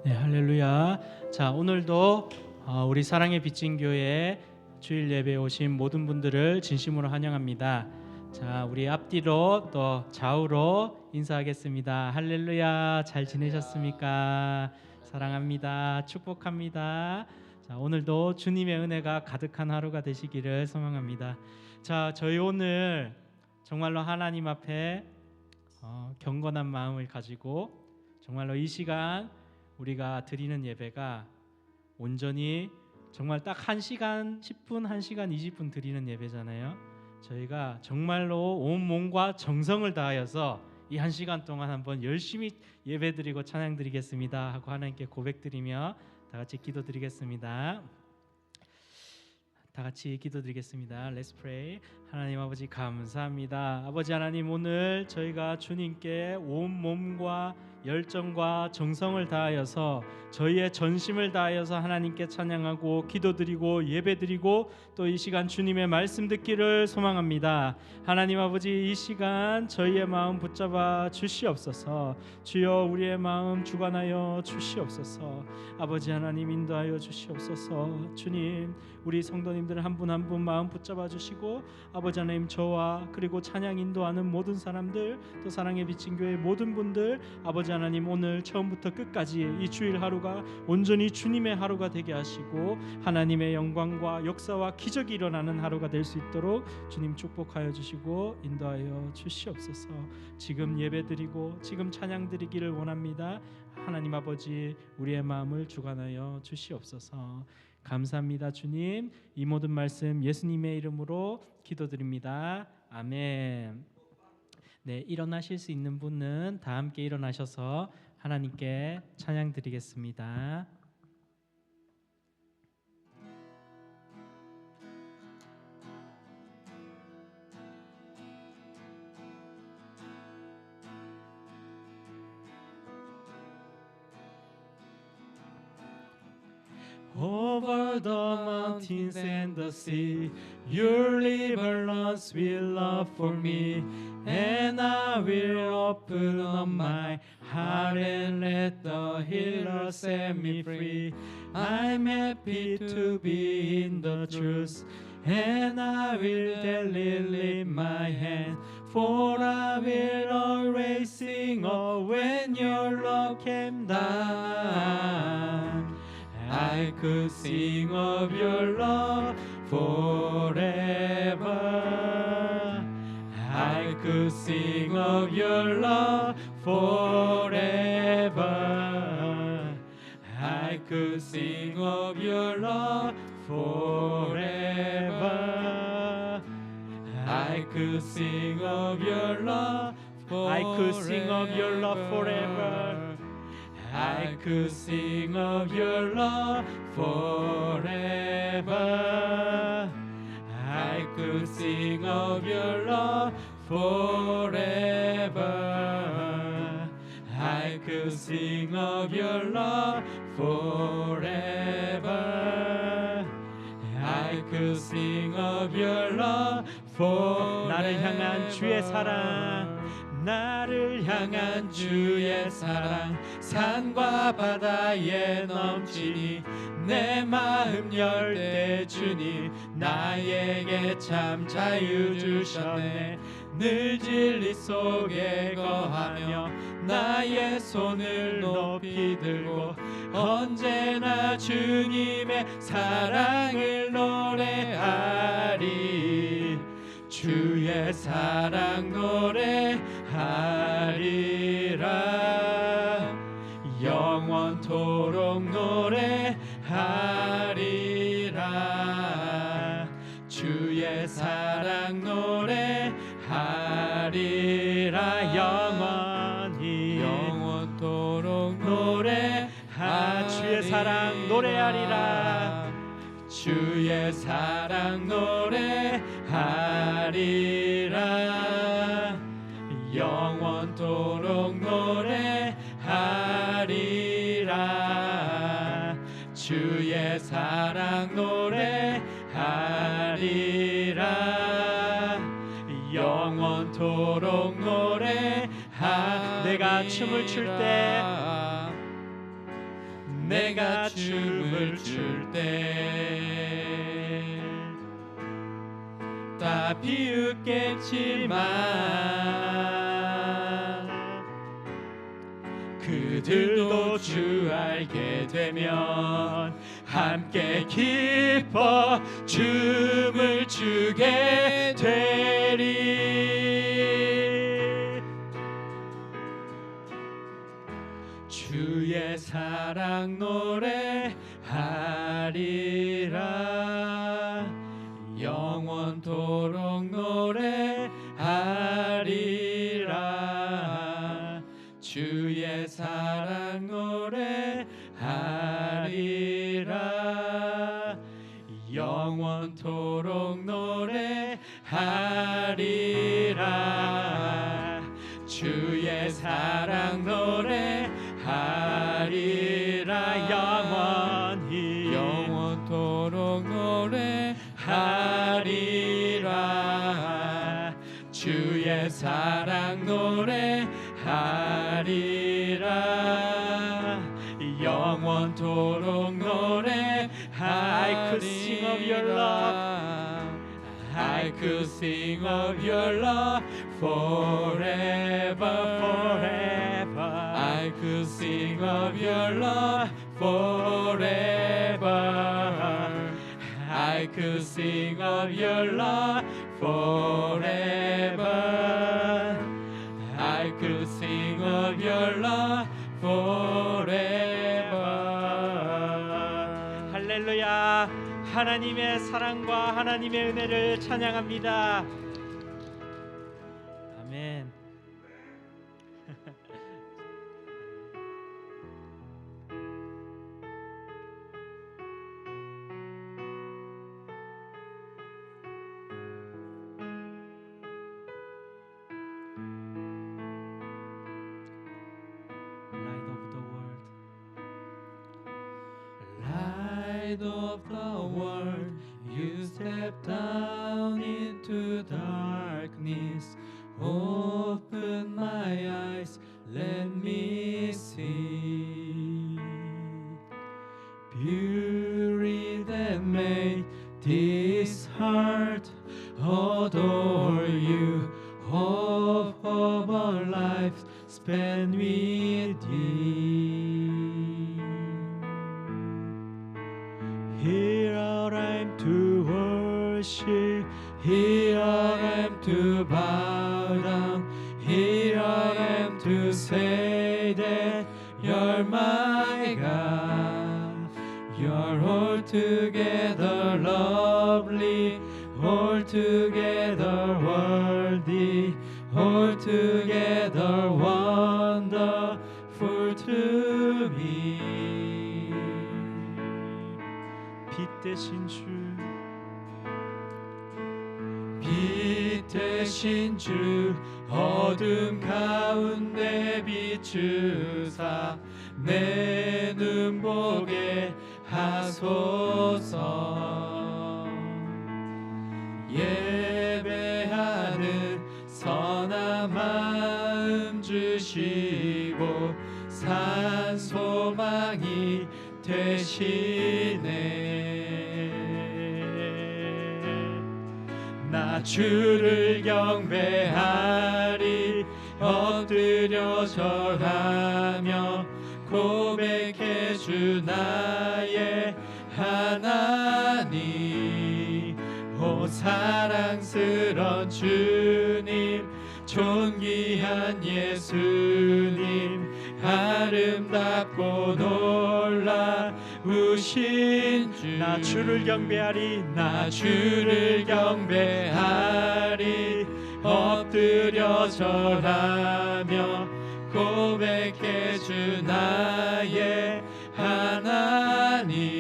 네, 할렐루야. 자, 오늘도 우리 사랑의 빚진 교회 주일 예배에 오신 모든 분들을 진심으로 환영합니다. 자, 우리 앞뒤로 또 좌우로 인사하겠습니다. 할렐루야. 잘 지내셨습니까? 사랑합니다. 축복합니다. 자, 오늘도 주님의 은혜가 가득한 하루가 되시기를 소망합니다. 자, 저희 오늘 정말로 하나님 앞에 경건한 마음을 가지고 정말로 이 시간 우리가 드리는 예배가 온전히 정말 딱 1시간 10분, 1시간 20분 드리는 예배잖아요. 저희가 정말로 온 몸과 정성을 다하여서 이 1시간 동안 한번 열심히 예배드리고 찬양드리겠습니다 하고 하나님께 고백드리며 다 같이 기도드리겠습니다. 다 같이 기도드리겠습니다. Let's pray. 하나님 아버지 감사합니다. 아버지 하나님, 오늘 저희가 주님께 온 몸과 열정과 정성을 다하여서 저희의 전심을 다하여서 하나님께 찬양하고 기도드리고 예배드리고 또 이 시간 주님의 말씀 듣기를 소망합니다. 하나님 아버지, 이 시간 저희의 마음 붙잡아 주시옵소서. 주여, 우리의 마음 주관하여 주시옵소서. 아버지 하나님, 인도하여 주시옵소서. 주님, 우리 성도님들 한 분 한 분 마음 붙잡아 주시고 아버지 하나님, 저와 그리고 찬양 인도하는 모든 사람들, 또 사랑의 빚진 교회 모든 분들, 아버지 하나님, 오늘 처음부터 끝까지 이 주일 하루가 온전히 주님의 하루가 되게 하시고 하나님의 영광과 역사와 기적이 일어나는 하루가 될 수 있도록 주님 축복하여 주시고 인도하여 주시옵소서. 지금 예배드리고 지금 찬양드리기를 원합니다. 하나님 아버지, 우리의 마음을 주관하여 주시옵소서. 감사합니다. 주님, 이 모든 말씀 예수님의 이름으로 기도드립니다. 아멘. 네, 일어나실 수 있는 분은 다 함께 일어나셔서 하나님께 찬양 드리겠습니다. Over the mountains and the sea, your river runs with love for me, and I will open up my heart and let the healer set me free. I'm happy to be in the truth, and I will daily lift my hand, for I will always sing when your love came down. I could sing of your love forever. I could sing of your love forever. I could sing of your love forever. I could sing of your love forever. I could sing of your love forever. I could sing of your love forever. I could sing of your love forever. I could sing of your love forever. I could sing of your love forever. 나를 향한 주의 사랑, 나를 향한 주의 사랑, 산과 바다에 넘치니 내 마음 열 때 주님 나에게 참 자유 주셨네. 늘 진리 속에 거하며 나의 손을 높이 들고 언제나 주님의 사랑을 노래하리. 주의 사랑 노래하리라. 영원토록 노래하리라. 주의 사랑 노래하리라. 영원히 영원토록 주의 사랑 노래하리라. 주의 사랑 노래하리라. 영원토록 노래하리라. 주의 사랑 노래하리라. 영원토록 노래하리라. 내가 춤을 출 때 내가 춤을 출 때 다 비웃겠지만 그들도 주 알게 되면 함께 기뻐 춤을 추게 되리. 주의 사랑 노래하리라 영원토록 노래하리라 주의 사랑 노래하리라 영원토록 노래하리라 주의 사랑 노래하리라 영원히 영원토록 노래하리라 주의 사랑 노래하리라 영원토록 노래하리라 I could sing of your love I could sing of your love forever forever I could sing of your love forever I could sing of your love forever I could sing of your love forever 할렐루야 하나님의 사랑과 하나님의 은혜를 찬양합니다. 아멘. Light of the world, you step down into darkness. Open my eyes, let me see beauty that made this heart adore you. Hope of our lives spent with you. Here I am to worship, here I am to bow down, here I am to say that you're my God. You're altogether lovely, altogether worthy, altogether wonderful to me. 빛 대신 주 어둠 가운데 비추사 내 눈 보게 하소서. 예배하는 선한 마음 주시고 산 소망이 되시네. 나 주를 경배하리 엎드려 절하며 고백해 주 나의 하나님. 오 사랑스런 주님 존귀한 예수님 아름답고 놀라우신 주. 나 주를 경배하리 나 주를 경배하리 엎드려 절하며 고백해 주 나의 하나님.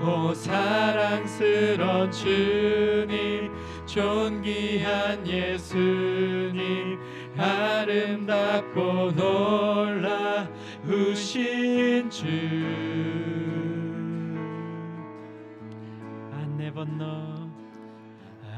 오 사랑스런 주님 존귀한 예수님 아름답고 놀라우신 주. I never know,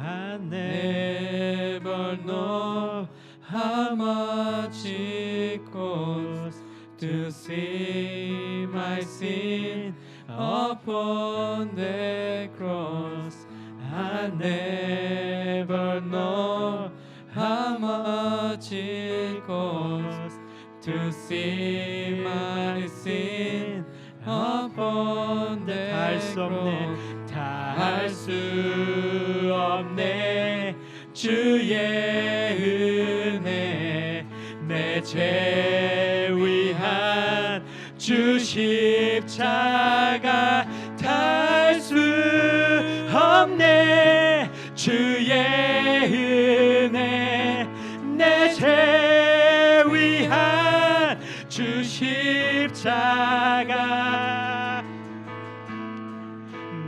I never know how much it costs to see my sin upon the cross. I never know how much it costs to see my sin upon the cross. 다 할 수 없네 주의 은혜 내 죄 위한 주 십자가 다 할 수 없네 주의 은혜 내 죄 위한 주 십자가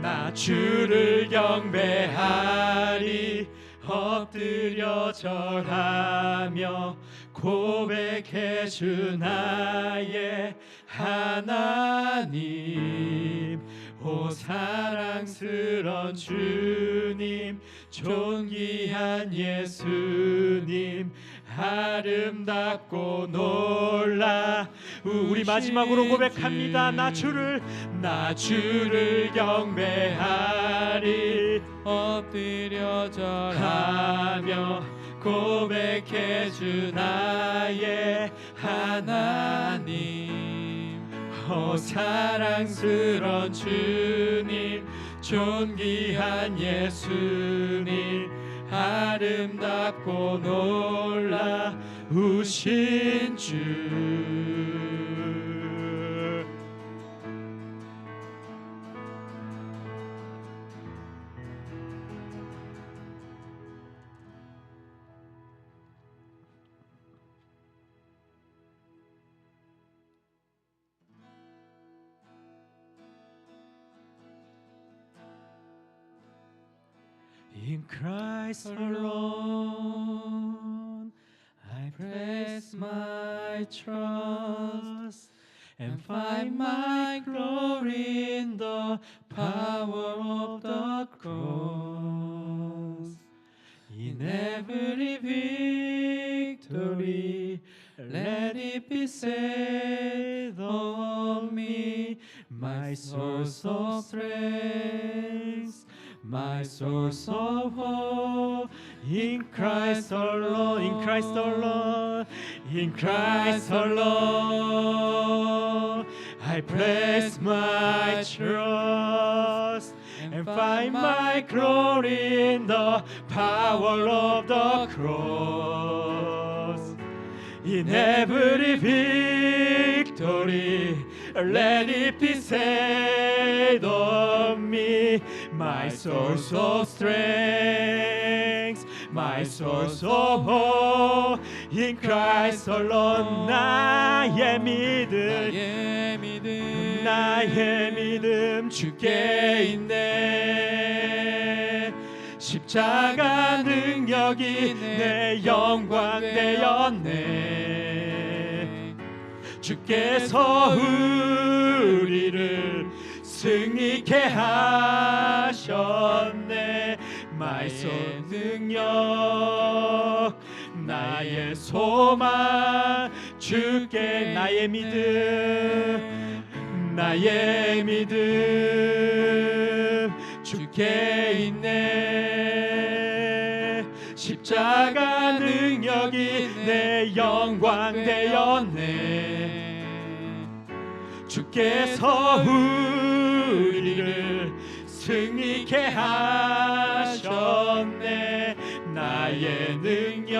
나 주를 경배하리 엎드려 절하며 고백해 주 나의 하나님 오 사랑스런 주님 존귀한 예수님 아름답고 놀라 우리 마지막으로 고백합니다. 나 주를 경배하리 엎드려 절하며 고백해 주 나의 하나님 오 사랑스런 주님 존귀한 예수님 아름답고 놀라우신 주 In Christ alone I place my trust and find my glory in the power of the cross. In every victory let it be said of me, my source of strength, my source of hope, in Christ alone, in Christ alone, in Christ alone, I place my trust and find my glory in the power of the cross. In every victory, let it be said of me, my source of strength, my source of hope, in Christ alone. 나의 믿음 주께 있네. 십자가 능력이 내 영광 되었네. 주께서 우리를 승리케 하셨네. 나의 능력, 나의 소망, 주께 나의 믿음 주께 있네. 십자가 능력이 내 영광 되었네. 주께서 우리를 승리케 하셨네. 나의 능력,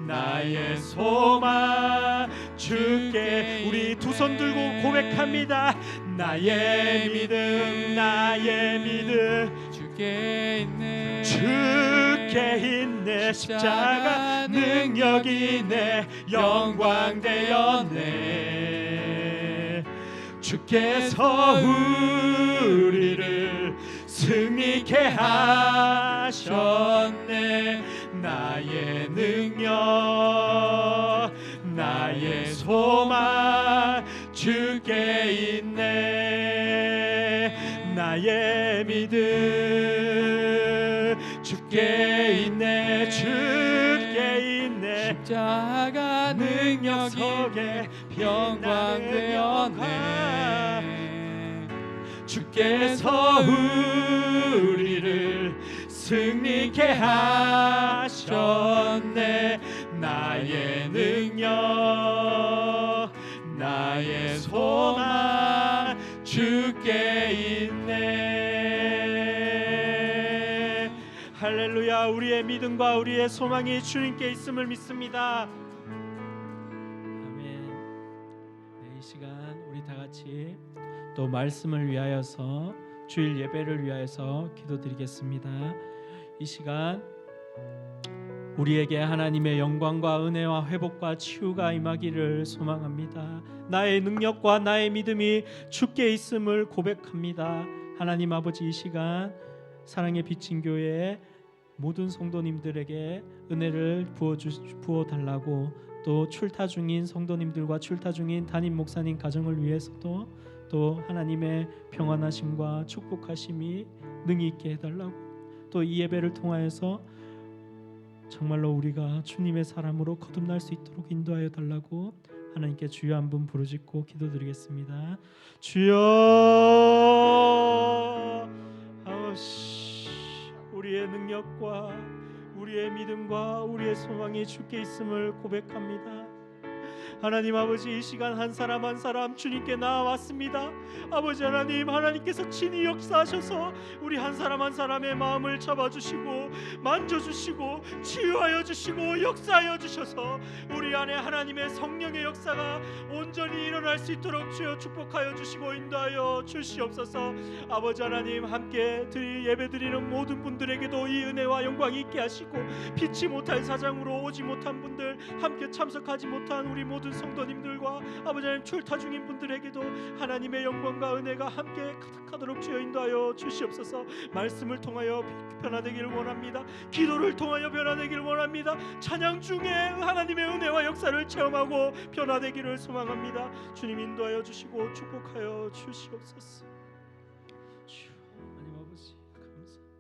나의 소망, 주께. 우리 두 손 들고 고백합니다. 나의 믿음 주께 있네. 주께 있네. 십자가 능력이 내 영광 되었네. 주께서 우리를 승리케 하셨네. 나의 능력, 나의 소망, 주께 있네. 나의 믿음 주께 있네. 주께 있네. 있네. 십자가 능력 능력이 속에 영광 빛나는 되었네. 주께서 우리를 승리케 하셨네. 나의 능력, 나의 소망 주께 있네. 할렐루야. 우리의 믿음과 우리의 소망이 주님께 있음을 믿습니다. 아멘. 네, 이 시간 우리 다 같이 또 말씀을 위하여서 주일 예배를 위하여서 기도드리겠습니다. 이 시간 우리에게 하나님의 영광과 은혜와 회복과 치유가 임하기를 소망합니다. 나의 능력과 나의 믿음이 주께 있음을 고백합니다. 하나님 아버지, 이 시간 사랑의 비친 교회 모든 성도님들에게 은혜를 부어 달라고, 또 출타 중인 성도님들과 출타 중인 담임 목사님 가정을 위해서도 또 하나님의 평안하심과 축복하심이 능히 있게 해달라고, 또 이 예배를 통하여서 정말로 우리가 주님의 사람으로 거듭날 수 있도록 인도하여 달라고 하나님께 주여 한 분 부르짖고 기도드리겠습니다. 주여, 우리의 능력과 우리의 믿음과 우리의 소망이 주께 있음을 고백합니다. 하나님 아버지, 이 시간 한 사람 한 사람 주님께 나아왔습니다. 아버지 하나님, 하나님께서 친히 역사하셔서 우리 한 사람 한 사람의 마음을 잡아주시고 만져주시고 치유하여 주시고 역사하여 주셔서 우리 안에 하나님의 성령의 역사가 온전히 일어날 수 있도록 주여 축복하여 주시고 인도하여 주시옵소서. 아버지 하나님, 함께 예배드리는 모든 분들에게도 이 은혜와 영광이 있게 하시고, 피치 못할 사장으로 오지 못한 분들, 함께 참석하지 못한 우리 모든 성도님들과 아버지 하나님 출타 중인 분들에게도 하나님의 영광과 은혜가 함께 가득하도록 주여 인도하여 주시옵소서. 말씀을 통하여 변화되기를 원합니다. 기도를 통하여 변화되기를 원합니다. 찬양 중에 하나님의 은혜와 역사를 체험하고 변화되기를 소망합니다. 주님 인도하여 주시고 축복하여 주시옵소서. 주 하나님 아버지 감사합니다.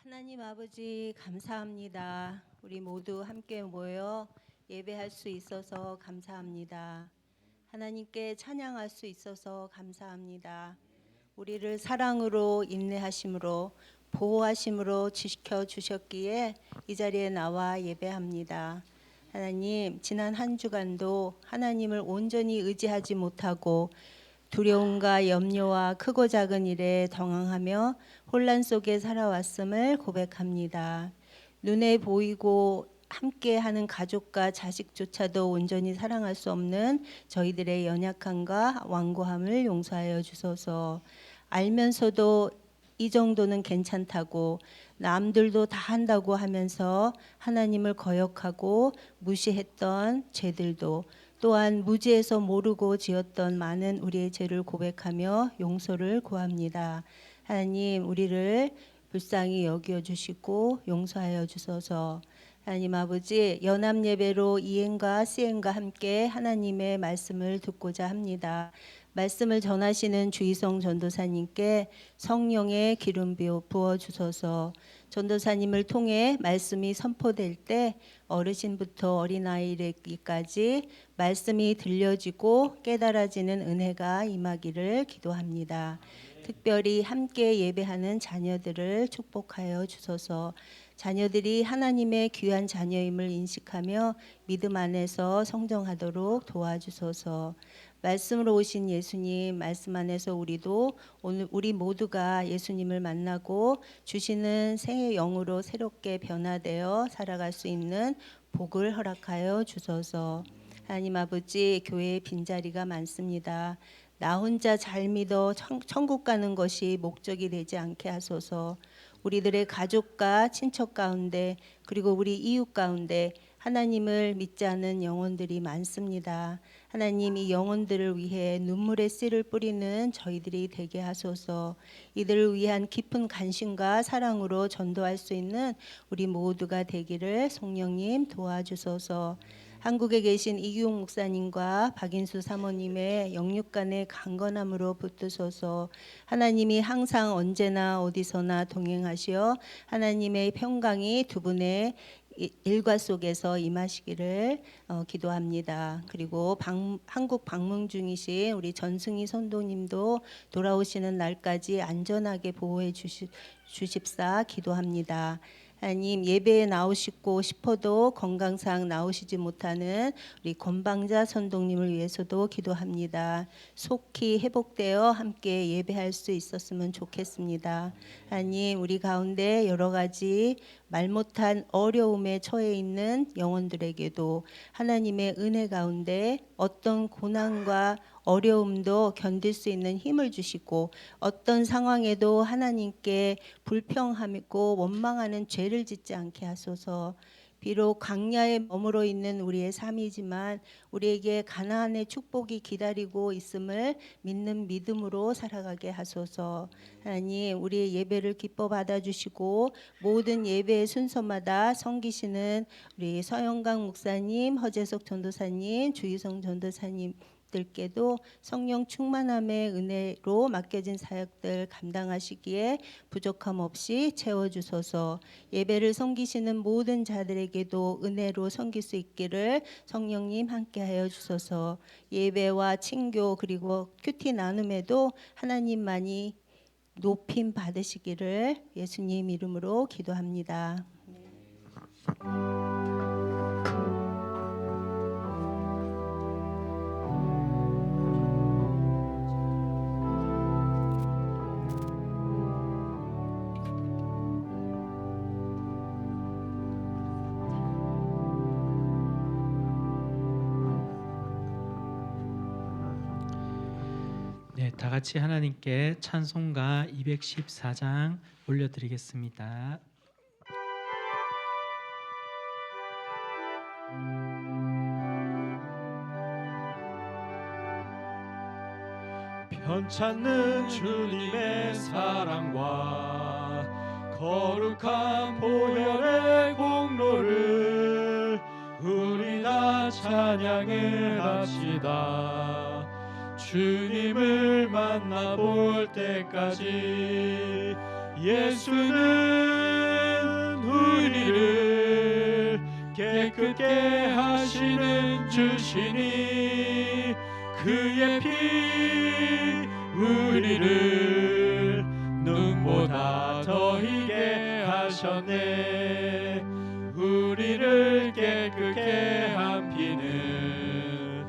하나님 아버지 감사합니다. 우리 모두 함께 모여 예배할 수 있어서 감사합니다. 하나님께 찬양할 수 있어서 감사합니다. 우리를 사랑으로 인내하심으로 보호하심으로 지켜주셨기에 이 자리에 나와 예배합니다. 하나님, 지난 한 주간도 하나님을 온전히 의지하지 못하고 두려움과 염려와 크고 작은 일에 당황하며 혼란 속에 살아왔음을 고백합니다. 눈에 보이고 함께하는 가족과 자식조차도 온전히 사랑할 수 없는 저희들의 연약함과 완고함을 용서하여 주소서. 알면서도 이 정도는 괜찮다고 남들도 다 한다고 하면서 하나님을 거역하고 무시했던 죄들도, 또한 무지해서 모르고 지었던 많은 우리의 죄를 고백하며 용서를 구합니다. 하나님, 우리를 불쌍히 여겨 주시고 용서하여 주소서. 하나님 아버지, 연합 예배로 이행과 시행과 함께 하나님의 말씀을 듣고자 합니다. 말씀을 전하시는 주희성 전도사님께 성령의 기름 부어 주소서. 전도사님을 통해 말씀이 선포될 때 어르신부터 어린아이에게까지 말씀이 들려지고 깨달아지는 은혜가 임하기를 기도합니다. 특별히 함께 예배하는 자녀들을 축복하여 주소서. 자녀들이 하나님의 귀한 자녀임을 인식하며 믿음 안에서 성장하도록 도와주소서. 말씀으로 오신 예수님, 말씀 안에서 우리도 오늘 우리 모두가 예수님을 만나고 주시는 생의 영으로 새롭게 변화되어 살아갈 수 있는 복을 허락하여 주소서. 하나님 아버지, 교회에 빈자리가 많습니다. 나 혼자 잘 믿어 천국 가는 것이 목적이 되지 않게 하소서. 우리들의 가족과 친척 가운데, 그리고 우리 이웃 가운데 하나님을 믿지 않는 영혼들이 많습니다. 하나님, 이 영혼들을 위해 눈물의 씨를 뿌리는 저희들이 되게 하소서. 이들을 위한 깊은 관심과 사랑으로 전도할 수 있는 우리 모두가 되기를 성령님 도와주소서. 한국에 계신 이규용 목사님과 박인수 사모님의 영육간의 강건함으로 붙드소서. 하나님이 항상 언제나 어디서나 동행하시어 하나님의 평강이 두 분의 일과 속에서 임하시기를 기도합니다. 그리고 한국 방문 중이신 우리 전승희 선도님도 돌아오시는 날까지 안전하게 보호해 주십사 기도합니다. 하나님, 예배에 나오시고 싶어도 건강상 나오시지 못하는 우리 건방자 선동님을 위해서도 기도합니다. 속히 회복되어 함께 예배할 수 있었으면 좋겠습니다. 하나님, 우리 가운데 여러 가지 말 못한 어려움에 처해 있는 영혼들에게도 하나님의 은혜 가운데 어떤 고난과 어려움도 견딜 수 있는 힘을 주시고, 어떤 상황에도 하나님께 불평하고 원망하는 죄를 짓지 않게 하소서. 비록 광야에 머물러 있는 우리의 삶이지만 우리에게 가나안의 축복이 기다리고 있음을 믿는 믿음으로 살아가게 하소서. 하나님, 우리의 예배를 기뻐 받아주시고 모든 예배의 순서마다 섬기시는 우리 서영강 목사님, 허재석 전도사님, 주희성 전도사님 들께도 성령 충만함의 은혜로 맡겨진 사역들 감당하시기에 부족함 없이 채워주소서. 예배를 섬기시는 모든 자들에게도 은혜로 섬길 수 있기를 성령님 함께하여 주소서. 예배와 친교 그리고 큐티 나눔에도 하나님만이 높임 받으시기를 예수님 이름으로 기도합니다. 네, 다 같이 하나님께 찬송가 214장 올려드리겠습니다. 편찮는 주님의 사랑과 거룩한 보혈의 공로를 우리 다 찬양을 합시다. 주님을 만나볼 때까지 예수는 우리를 깨끗게 하시는 주시니 그의 피 우리를 눈보다 더 희게 하셨네. 우리를 깨끗게 한 피는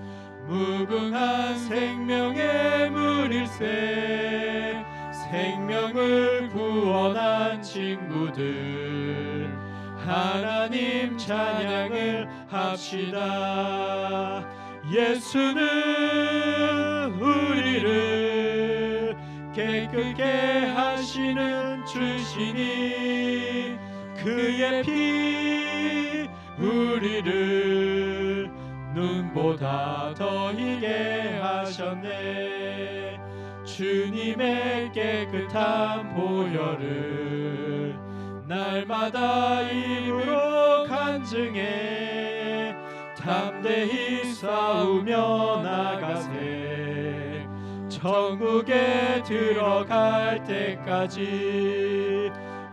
무궁한 생명의 물일세. 생명을 구원한 친구들 하나님 찬양을 합시다. 예수는 우리를 깨끗게 하시는 주시니 그의 피 우리를 눈보다 더 희게 하셨네. 주님의 깨끗한 보혈을 날마다 입으로 간증해 담대히 싸우며 나가세. 천국에 들어갈 때까지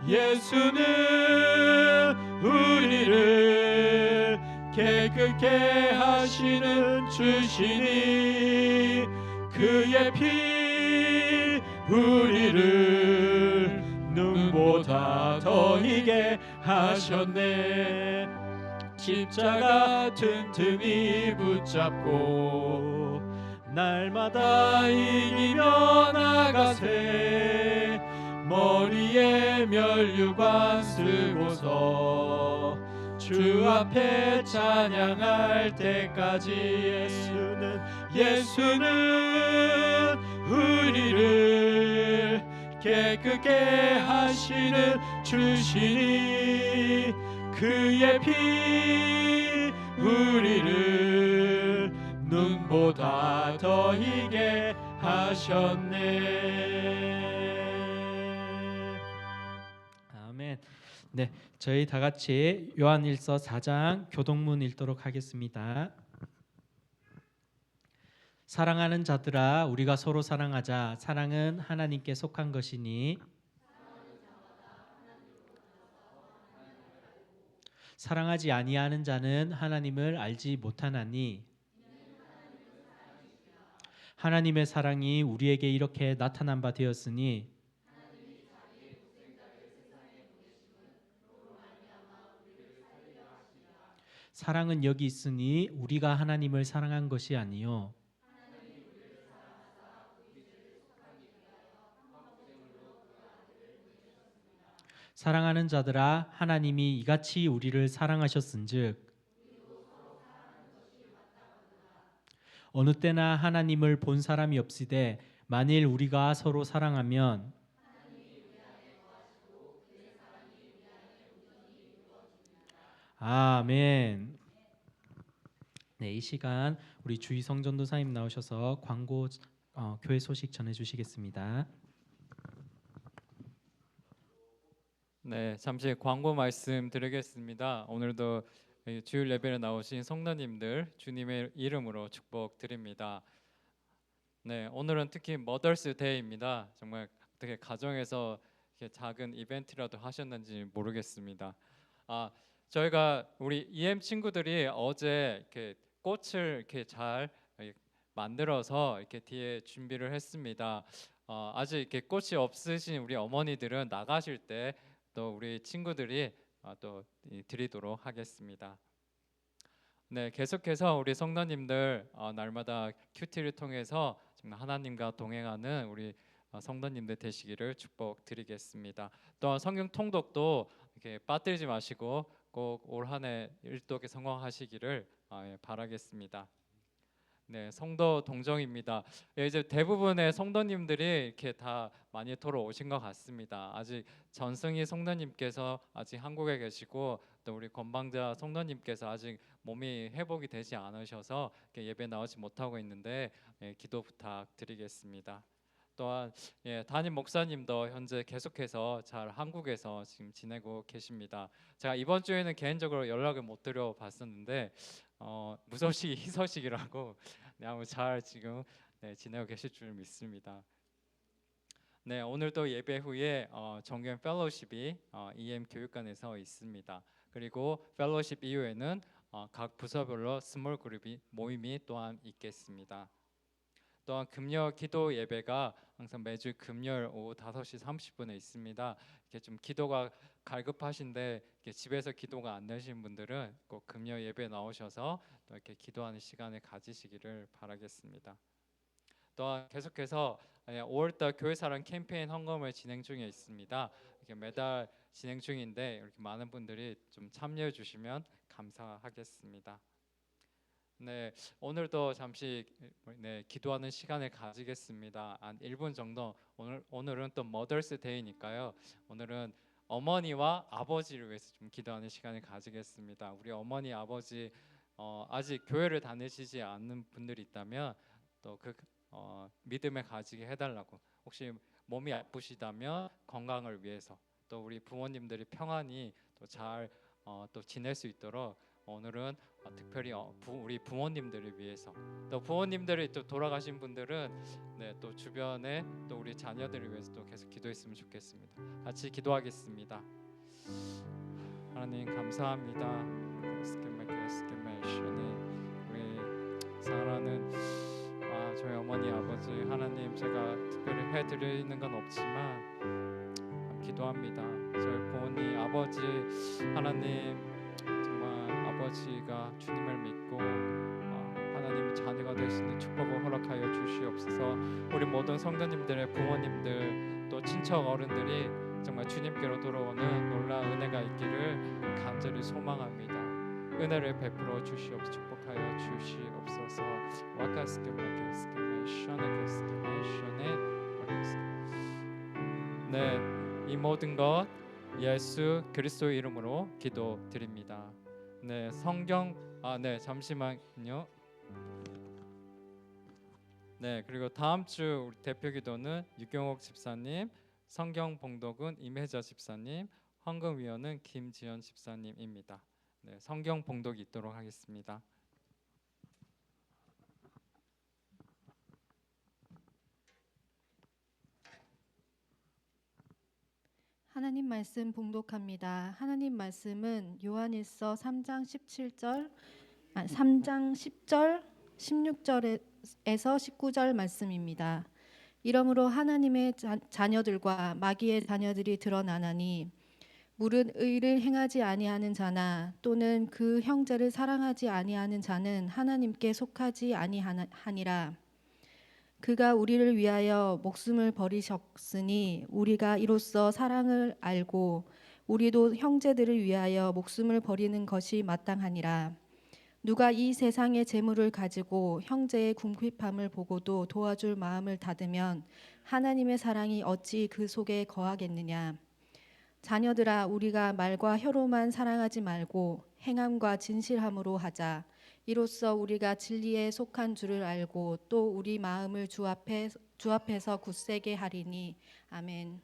예수는 우리를 깨끗게 하시는 주시니 그의 피 우리를 눈보다 더 희게 하셨네. 십자가 튼튼히 붙잡고 날마다 이기며 나가세. 머리에 면류관 쓰고서 주 앞에 찬양할 때까지 예수는 우리를 깨끗게 하시는 주시니 그의 피 우리를 눈보다 더 희게 하셨네. 아멘. 네, 저희 다 같이 요한일서 4장 교동문 읽도록 하겠습니다. 사랑하는 자들아, 우리가 서로 사랑하자. 사랑은 하나님께 속한 것이니 사랑하지 아니하는 자는 하나님을 알지 못하나니 하나님의 사랑이 우리에게 이렇게 나타난 바 되었으니 사랑은 여기 있으니 우리가 하나님을 사랑한 것이 아니요 사랑하는 자들아, 하나님이 이같이 우리를 사랑하셨은즉 어느 때나 하나님을 본 사람이 없으되 만일 우리가 서로 사랑하면 아멘. 네, 이 시간 우리 주희 성전도사님 나오셔서 광고 교회 소식 전해 주시겠습니다. 네, 잠시 광고 말씀 드리겠습니다. 오늘도 주일 예배에 나오신 성도님들 주님의 이름으로 축복드립니다. 네, 오늘은 특히 머더스 데이입니다. 정말 어떻게 가정에서 이렇게 작은 이벤트라도 하셨는지 모르겠습니다. 저희가 우리 EM 친구들이 어제 이렇게 꽃을 이렇게 잘 만들어서 이렇게 뒤에 준비를 했습니다. 아직 이렇게 꽃이 없으신 우리 어머니들은 나가실 때 또 우리 친구들이 또 드리도록 하겠습니다. 네, 계속해서 우리 성도님들 날마다 큐티를 통해서 정말 하나님과 동행하는 우리 성도님들 되시기를 축복드리겠습니다. 또한 성경 통독도 이렇게 빠뜨리지 마시고 꼭 올 한 해 일독에 성공하시기를 바라겠습니다. 네, 성도 동정입니다. 이제 대부분의 성도님들이 이렇게 다 마니토로 오신 것 같습니다. 아직 전승희 성도님께서 아직 한국에 계시고 또 우리 건방자 성도님께서 아직 몸이 회복이 되지 않으셔서 예배 나오지 못하고 있는데 기도 부탁드리겠습니다. 또한 담임 목사님도 현재 계속해서 잘 한국에서 지금 지내고 계십니다. 제가 이번 주에는 개인적으로 연락을 못 드려봤었는데 무소식이 희소식이라고 아무 잘 지금 지내고 계실 줄 믿습니다. 네, 오늘도 예배 후에 정규 펠로우십이 EM 교육관에서 있습니다. 그리고 펠로우십 이후에는 각 부서별로 스몰 그룹이 모임이 또한 있겠습니다. 또한 금요 기도 예배가 항상 매주 금요일 오후 5시 30분에 있습니다. 이렇게 좀 기도가 갈급하신데 이렇게 집에서 기도가 안 되신 분들은 꼭 금요 예배 나오셔서 또 이렇게 기도하는 시간을 가지시기를 바라겠습니다. 또한 계속해서 5월달 교회사랑 캠페인 헌금을 진행 중에 있습니다. 이렇게 매달 진행 중인데 이렇게 많은 분들이 좀 참여해 주시면 감사하겠습니다. 네, 오늘도 잠시 기도하는 시간을 가지겠습니다. 한 1분 정도. 오늘은 또 머더스 데이니까요. 오늘은 어머니와 아버지를 위해서 좀 기도하는 시간을 가지겠습니다. 우리 어머니 아버지 아직 교회를 다니시지 않는 분들이 있다면 또 그 믿음을 가지게 해달라고. 혹시 몸이 아프시다면 건강을 위해서 또 우리 부모님들이 평안히 또 잘 또 지낼 수 있도록 오늘은 특별히 우리 부모님들을 위해서 또 부모님들이 또 돌아가신 분들은 또 주변에 또 우리 자녀들을 위해서 또 계속 기도했으면 좋겠습니다. 같이 기도하겠습니다. 하나님 감사합니다. 우리 사랑하는 저희 어머니 아버지 하나님 제가 특별히 해드리는 건 없지만 기도합니다. 저희 부모님 아버지 하나님 아버지가 주님을 믿고 하나님의 자녀가 될 수 있는 축복을 허락하여 주시옵소서. 우리 모든 성도님들의 부모님들 또 친척 어른들이 정말 주님께로 돌아오는 놀라운 은혜가 있기를 간절히 소망합니다. 은혜를 베풀어 주시옵소서. 축복하여 주시옵소서. 와카스케메케스케메 셔네케스케메 셔네 와카스케 네, 이 모든 것 예수 그리스도의 이름으로 기도드립니다. 네, 성경 네, 잠시만요. 네, 그리고 다음 주 우리 대표 기도는 유경옥 집사님, 성경 봉독은 임혜자 집사님, 헌금위원은 김지연 집사님입니다. 네, 성경 봉독이 있도록 하겠습니다. 하나님 말씀 봉독합니다. 하나님 말씀은 요한일서 3장 10절 16절에서 19절 말씀입니다. 이러므로 하나님의 자녀들과 마귀의 자녀들이 드러나나니 물은 의를 행하지 아니하는 자나 또는 그 형제를 사랑하지 아니하는 자는 하나님께 속하지 아니하니라. 그가 우리를 위하여 목숨을 버리셨으니 우리가 이로써 사랑을 알고 우리도 형제들을 위하여 목숨을 버리는 것이 마땅하니라. 누가 이 세상의 재물을 가지고 형제의 궁핍함을 보고도 도와줄 마음을 닫으면 하나님의 사랑이 어찌 그 속에 거하겠느냐. 자녀들아, 우리가 말과 혀로만 사랑하지 말고 행함과 진실함으로 하자. 이로써 우리가 진리에 속한 줄을 알고 또 우리 마음을 주 앞에서 굳세게 하리니. 아멘.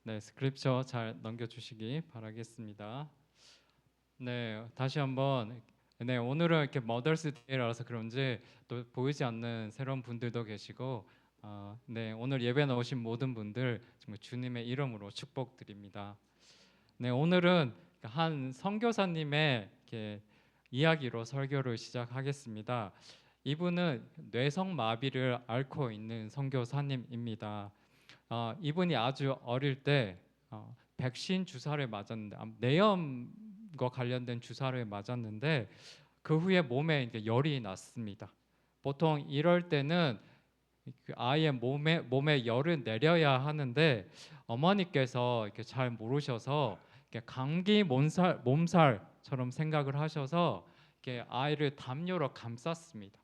네, 스크립처 잘 넘겨주시기 바라겠습니다. 네, 다시 한번 네, 오늘은 이렇게 머더스데이라서 그런지 또 보이지 않는 새로운 분들도 계시고 네, 오늘 예배 나오신 모든 분들 정말 주님의 이름으로 축복드립니다. 네, 오늘은 한 선교사님의 이렇게 이야기로 설교를 시작하겠습니다. 이분은 뇌성마비를 앓고 있는 선교사님입니다. 이분이 아주 어릴 때 백신 주사를 맞았는데 뇌염과 관련된 주사를 맞았는데 그 후에 몸에 이제 열이 났습니다. 보통 이럴 때는 그 아이의 몸에 열을 내려야 하는데 어머니께서 이렇게 잘 모르셔서 이렇게 감기 몸살처럼 생각을 하셔서 이렇게 아이를 담요로 감쌌습니다.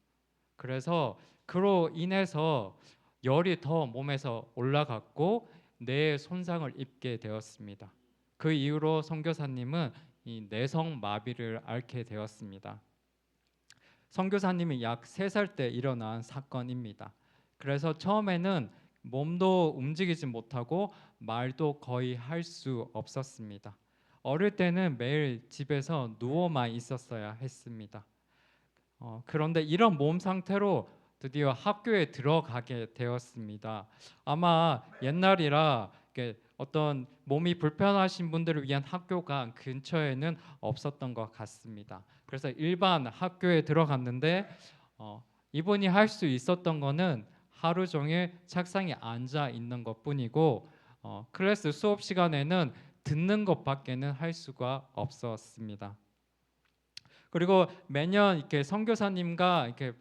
그래서 그로 인해서 열이 더 몸에서 올라갔고 뇌에 손상을 입게 되었습니다. 그 이후로 선교사님은 이 뇌성마비를 앓게 되었습니다. 선교사님이 약 3살 때 일어난 사건입니다. 그래서 처음에는 몸도 움직이지 못하고 말도 거의 할 수 없었습니다. 어릴 때는 매일 집에서 누워만 있었어야 했습니다. 그런데 이런 몸 상태로 드디어 학교에 들어가게 되었습니다. 아마 옛날이라 어떤 몸이 불편하신 분들을 위한 학교가 근처에는 없었던 것 같습니다. 그래서 일반 학교에 들어갔는데 이분이 할 수 있었던 거는 하루 종일 책상에 앉아 있는 것뿐이고 클래스 수업 시간에는 듣는 것밖에는 할 수가 없었습니다. 그리고 매년 이렇게 선교사님과 이렇게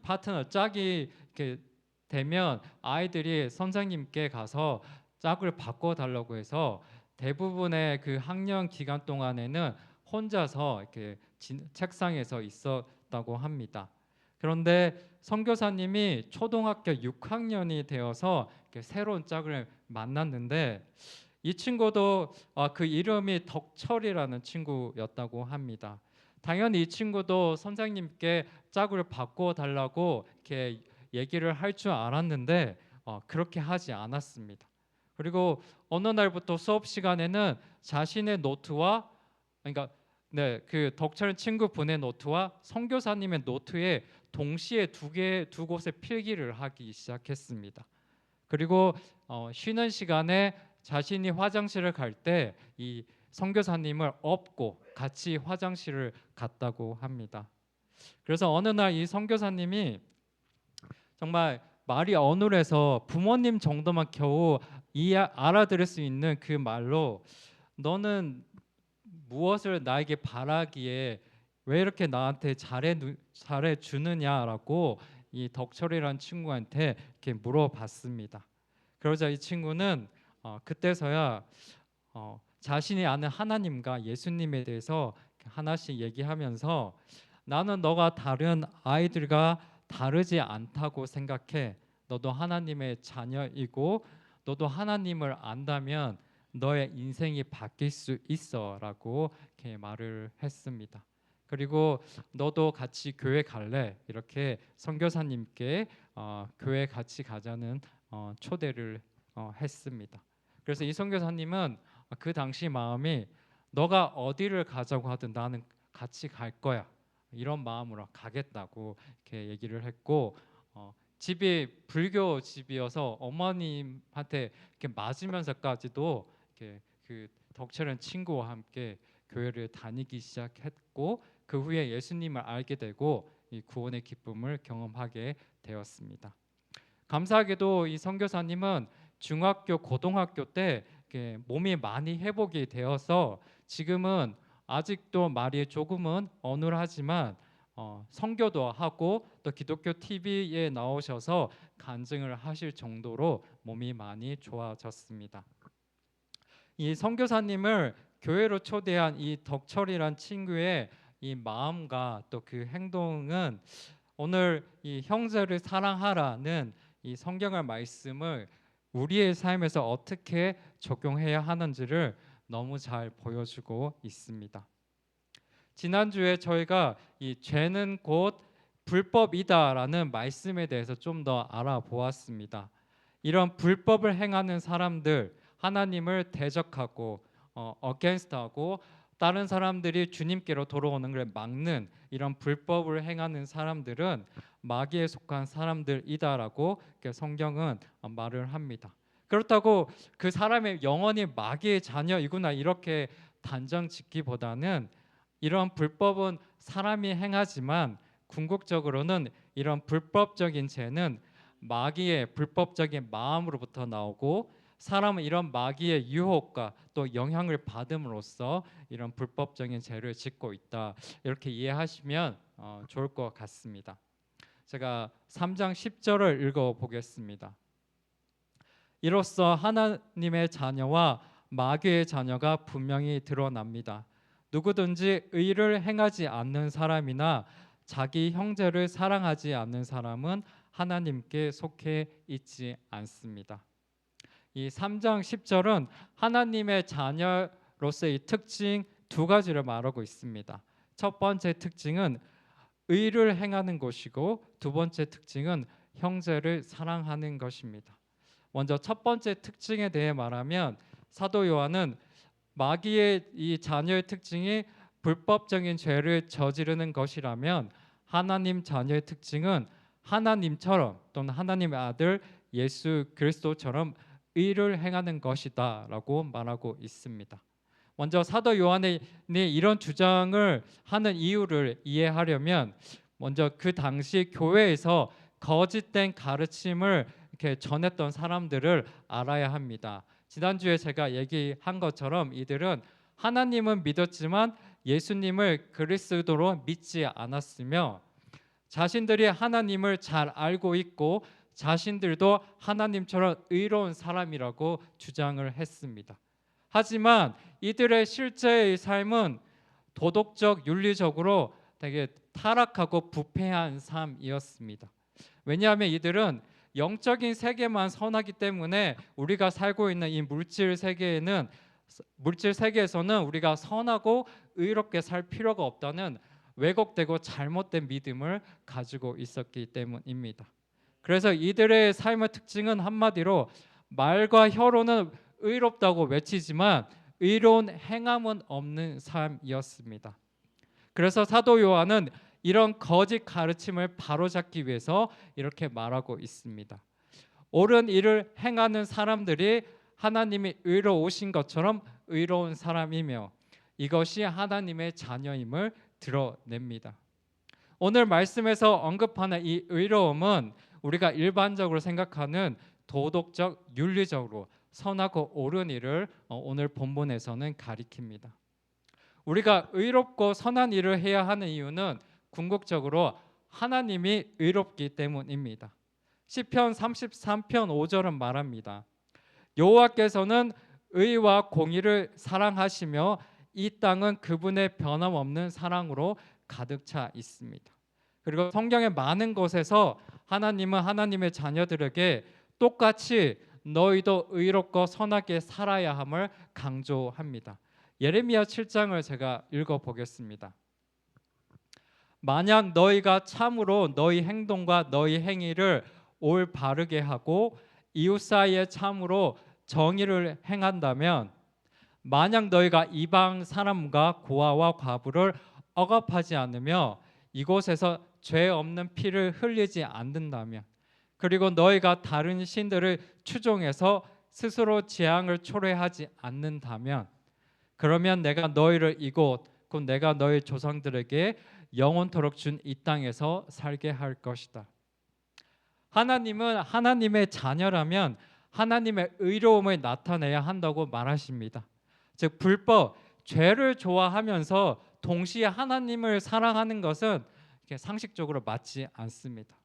파트너 짝이 이렇게 되면 아이들이 선생님께 가서 짝을 바꿔달라고 해서 대부분의 그 학년 기간 동안에는 혼자서 이렇게 책상에서 있었다고 합니다. 그런데 선교사님이 초등학교 6학년이 되어서 이렇게 새로운 짝을 만났는데 이 친구도 그 이름이 덕철이라는 친구였다고 합니다. 당연히 이 친구도 선생님께 짝을 바꿔달라고 이렇게 얘기를 할 줄 알았는데 그렇게 하지 않았습니다. 그리고 어느 날부터 수업 시간에는 자신의 노트와 그 덕철 친구분의 노트와 선교사님의 노트에 동시에 두 곳에 필기를 하기 시작했습니다. 그리고 쉬는 시간에 자신이 화장실을 갈 때 이 선교사님을 업고 같이 화장실을 갔다고 합니다. 그래서 어느 날 이 선교사님이 정말 말이 어눌해서 부모님 정도만 겨우 알아들을 수 있는 그 말로 너는 무엇을 나에게 바라기에 왜 이렇게 나한테 잘해 주느냐라고 이 덕철이라는 친구한테 이렇게 물어봤습니다. 그러자 이 친구는 그때서야 자신이 아는 하나님과 예수님에 대해서 하나씩 얘기하면서 나는 너가 다른 아이들과 다르지 않다고 생각해. 너도 하나님의 자녀이고 너도 하나님을 안다면 너의 인생이 바뀔 수 있어라고 이렇게 말을 했습니다. 그리고 너도 같이 교회 갈래? 이렇게 선교사님께 교회 같이 가자는 초대를 했습니다. 그래서 이 선교사님은 그 당시 마음이 너가 어디를 가자고 하든 나는 같이 갈 거야. 이런 마음으로 가겠다고 이렇게 얘기를 했고 집이 불교 집이어서 어머님한테 이렇게 맞으면서까지도 이렇게 그 덕철한 친구와 함께 교회를 다니기 시작했고 그 후에 예수님을 알게 되고 이 구원의 기쁨을 경험하게 되었습니다. 감사하게도 이 선교사님은 중학교, 고등학교 때 이렇게 몸이 많이 회복이 되어서 지금은 아직도 말이 조금은 어눌하지만 선교도 하고 또 기독교 TV에 나오셔서 간증을 하실 정도로 몸이 많이 좋아졌습니다. 이 선교사님을 교회로 초대한 이 덕철이란 친구의 이 마음과 또 그 행동은 오늘 이 형제를 사랑하라는 이 성경의 말씀을 우리의 삶에서 어떻게 적용해야 하는지를 너무 잘 보여주고 있습니다. 지난주에 저희가 이 죄는 곧 불법이다라는 말씀에 대해서 좀 더 알아보았습니다. 이런 불법을 행하는 사람들, 하나님을 대적하고 against하고 다른 사람들이 주님께로 돌아오는 것을 막는 이런 불법을 행하는 사람들은 마귀에 속한 사람들이다라고 성경은 말을 합니다. 그렇다고 그 사람의 영혼이 마귀의 자녀이구나 이렇게 단정 짓기보다는 이런 불법은 사람이 행하지만 궁극적으로는 이런 불법적인 죄는 마귀의 불법적인 마음으로부터 나오고 사람은 이런 마귀의 유혹과 또 영향을 받음으로써 이런 불법적인 죄를 짓고 있다 이렇게 이해하시면 좋을 것 같습니다. 제가 3장 10절을 읽어보겠습니다. 이로써 하나님의 자녀와 마귀의 자녀가 분명히 드러납니다. 누구든지 의를 행하지 않는 사람이나 자기 형제를 사랑하지 않는 사람은 하나님께 속해 있지 않습니다. 이 3장 10절은 하나님의 자녀로서의 특징 두 가지를 말하고 있습니다. 첫 번째 특징은 의를 행하는 것이고 두 번째 특징은 형제를 사랑하는 것입니다. 먼저 첫 번째 특징에 대해 말하면 사도 요한은 마귀의 이 자녀의 특징이 불법적인 죄를 저지르는 것이라면 하나님 자녀의 특징은 하나님처럼 또는 하나님의 아들 예수 그리스도처럼 의를 행하는 것이다라고 말하고 있습니다. 먼저 사도 요한이 이런 주장을 하는 이유를 이해하려면 먼저 그 당시 교회에서 거짓된 가르침을 이렇게 전했던 사람들을 알아야 합니다. 지난주에 제가 얘기한 것처럼 이들은 하나님은 믿었지만 예수님을 그리스도로 믿지 않았으며 자신들이 하나님을 잘 알고 있고 자신들도 하나님처럼 의로운 사람이라고 주장을 했습니다. 하지만 이들의 실제의 삶은 도덕적, 윤리적으로 되게 타락하고 부패한 삶이었습니다. 왜냐하면 이들은 영적인 세계만 선하기 때문에 우리가 살고 있는 이 물질 세계에서는 우리가 선하고 의롭게 살 필요가 없다는 왜곡되고 잘못된 믿음을 가지고 있었기 때문입니다. 그래서 이들의 삶의 특징은 한마디로 말과 혀로는 의롭다고 외치지만 의로운 행함은 없는 삶이었습니다. 그래서 사도 요한은 이런 거짓 가르침을 바로잡기 위해서 이렇게 말하고 있습니다. 옳은 일을 행하는 사람들이 하나님이 의로우신 것처럼 의로운 사람이며 이것이 하나님의 자녀임을 드러냅니다. 오늘 말씀에서 언급하는 이 의로움은 우리가 일반적으로 생각하는 도덕적, 윤리적으로 선하고 옳은 일을 오늘 본문에서는 가리킵니다. 우리가 의롭고 선한 일을 해야 하는 이유는 궁극적으로 하나님이 의롭기 때문입니다. 시편 33편 5절은 말합니다. 여호와께서는 의와 공의를 사랑하시며 이 땅은 그분의 변함없는 사랑으로 가득 차 있습니다. 그리고 성경의 많은 곳에서 하나님은 하나님의 자녀들에게 똑같이 너희도 의롭고 선하게 살아야 함을 강조합니다. 예레미야 7장을 제가 읽어보겠습니다. 만약 너희가 참으로 너희 행동과 너희 행위를 올바르게 하고 이웃 사이에 참으로 정의를 행한다면, 만약 너희가 이방 사람과 고아와 과부를 억압하지 않으며 이곳에서 죄 없는 피를 흘리지 않는다면, 그리고 너희가 다른 신들을 추종해서 스스로 재앙을 초래하지 않는다면, 그러면 내가 너희를 이곳 곧 내가 너희 조상들에게 영원토록 준 이 땅에서 살게 할 것이다. 하나님은 하나님의 자녀라면 하나님의 의로움을 나타내야 한다고 말하십니다. 즉 불법, 죄를 좋아하면서 동시에 하나님을 사랑하는 것은 상식적으로 맞지 않습니다.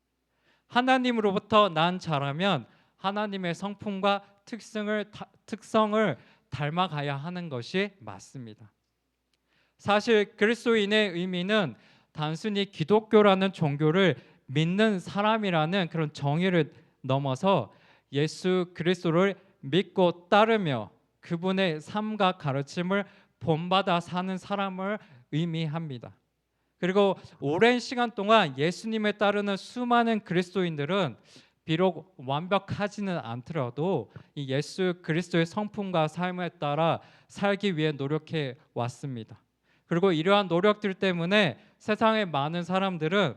하나님으로부터 난 자라면 하나님의 성품과 특성을 닮아가야 하는 것이 맞습니다. 사실 그리스도인의 의미는 단순히 기독교라는 종교를 믿는 사람이라는 그런 정의를 넘어서 예수 그리스도를 믿고 따르며 그분의 삶과 가르침을 본받아 사는 사람을 의미합니다. 그리고 오랜 시간 동안 예수님을 따르는 수많은 그리스도인들은 비록 완벽하지는 않더라도 이 예수 그리스도의 성품과 삶에 따라 살기 위해 노력해 왔습니다. 그리고 이러한 노력들 때문에 세상의 많은 사람들은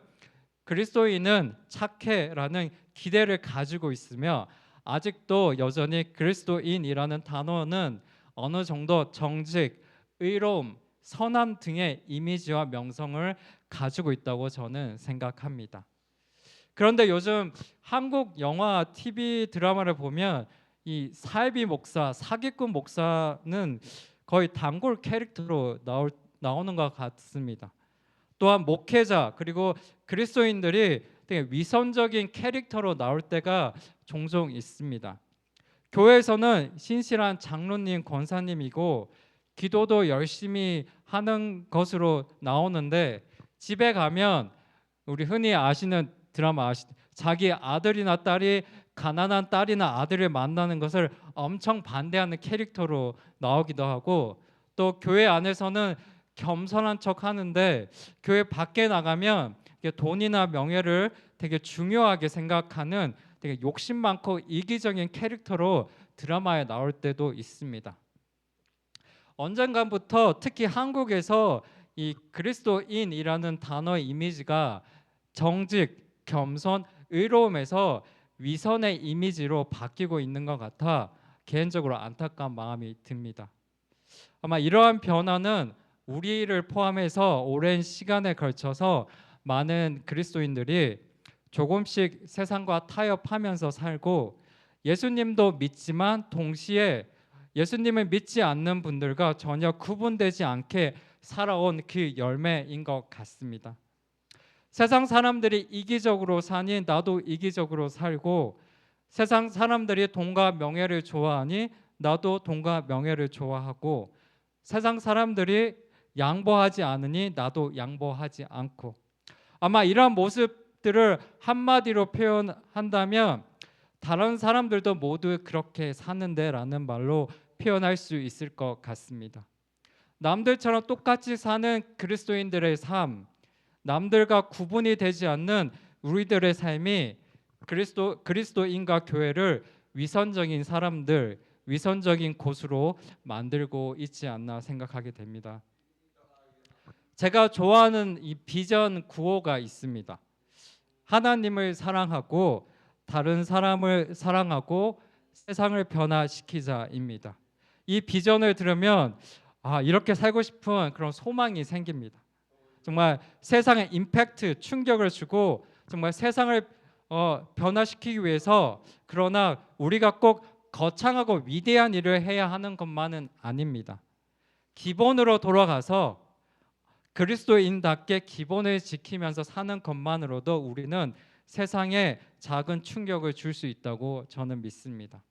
그리스도인은 착해라는 기대를 가지고 있으며, 아직도 여전히 그리스도인이라는 단어는 어느 정도 정직, 의로움, 선함 등의 이미지와 명성을 가지고 있다고 저는 생각합니다. 그런데 요즘 한국 영화, TV 드라마를 보면 이 사이비 목사, 사기꾼 목사는 거의 단골 캐릭터로 나오는 것 같습니다. 또한 목회자 그리고 그리스도인들이 되게 위선적인 캐릭터로 나올 때가 종종 있습니다. 교회에서는 신실한 장로님, 권사님이고 기도도 열심히 하는 것으로 나오는데, 집에 가면 우리 흔히 아시는 드라마 자기 아들이나 딸이 가난한 딸이나 아들을 만나는 것을 엄청 반대하는 캐릭터로 나오기도 하고, 또 교회 안에서는 겸손한 척 하는데 교회 밖에 나가면 돈이나 명예를 되게 중요하게 생각하는 되게 욕심 많고 이기적인 캐릭터로 드라마에 나올 때도 있습니다. 언젠가부터 특히 한국에서 이 그리스도인이라는 단어의 이미지가 정직, 겸손, 의로움에서 위선의 이미지로 바뀌고 있는 것 같아 개인적으로 안타까운 마음이 듭니다. 아마 이러한 변화는 우리를 포함해서 오랜 시간에 걸쳐서 많은 그리스도인들이 조금씩 세상과 타협하면서 살고, 예수님도 믿지만 동시에 예수님을 믿지 않는 분들과 전혀 구분되지 않게 살아온 그 열매인 것 같습니다. 세상 사람들이 이기적으로 사니 나도 이기적으로 살고, 세상 사람들이 돈과 명예를 좋아하니 나도 돈과 명예를 좋아하고, 세상 사람들이 양보하지 않으니 나도 양보하지 않고, 아마 이러한 모습들을 한마디로 표현한다면 다른 사람들도 모두 그렇게 사는데 라는 말로 표현할 수 있을 것 같습니다. 남들처럼 똑같이 사는 그리스도인들의 삶, 남들과 구분이 되지 않는 우리들의 삶이 그리스도인과 교회를 위선적인 사람들, 위선적인 곳으로 만들고 있지 않나 생각하게 됩니다. 제가 좋아하는 이 비전 구호가 있습니다. 하나님을 사랑하고 다른 사람을 사랑하고 세상을 변화시키자입니다. 이 비전을 들으면 이렇게 살고 싶은 그런 소망이 생깁니다. 정말 세상에 임팩트, 충격을 주고 정말 세상을 변화시키기 위해서, 그러나 우리가 꼭 거창하고 위대한 일을 해야 하는 것만은 아닙니다. 기본으로 돌아가서 그리스도인답게 기본을 지키면서 사는 것만으로도 우리는 세상에 작은 충격을 줄 수 있다고 저는 믿습니다.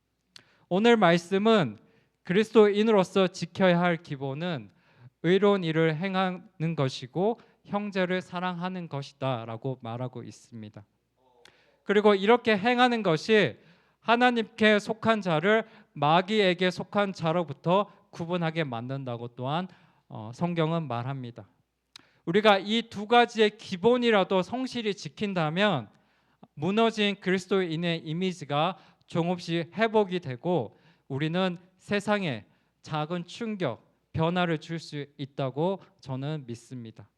오늘 말씀은 그리스도인으로서 지켜야 할 기본은 의로운 일을 행하는 것이고 형제를 사랑하는 것이다라고 말하고 있습니다. 그리고 이렇게 행하는 것이 하나님께 속한 자를 마귀에게 속한 자로부터 구분하게 만든다고 또한 성경은 말합니다. 우리가 이 두 가지의 기본이라도 성실히 지킨다면 무너진 그리스도인의 이미지가 조금씩 회복이 되고 우리는 세상에 작은 충격, 변화를 줄 수 있다고 저는 믿습니다.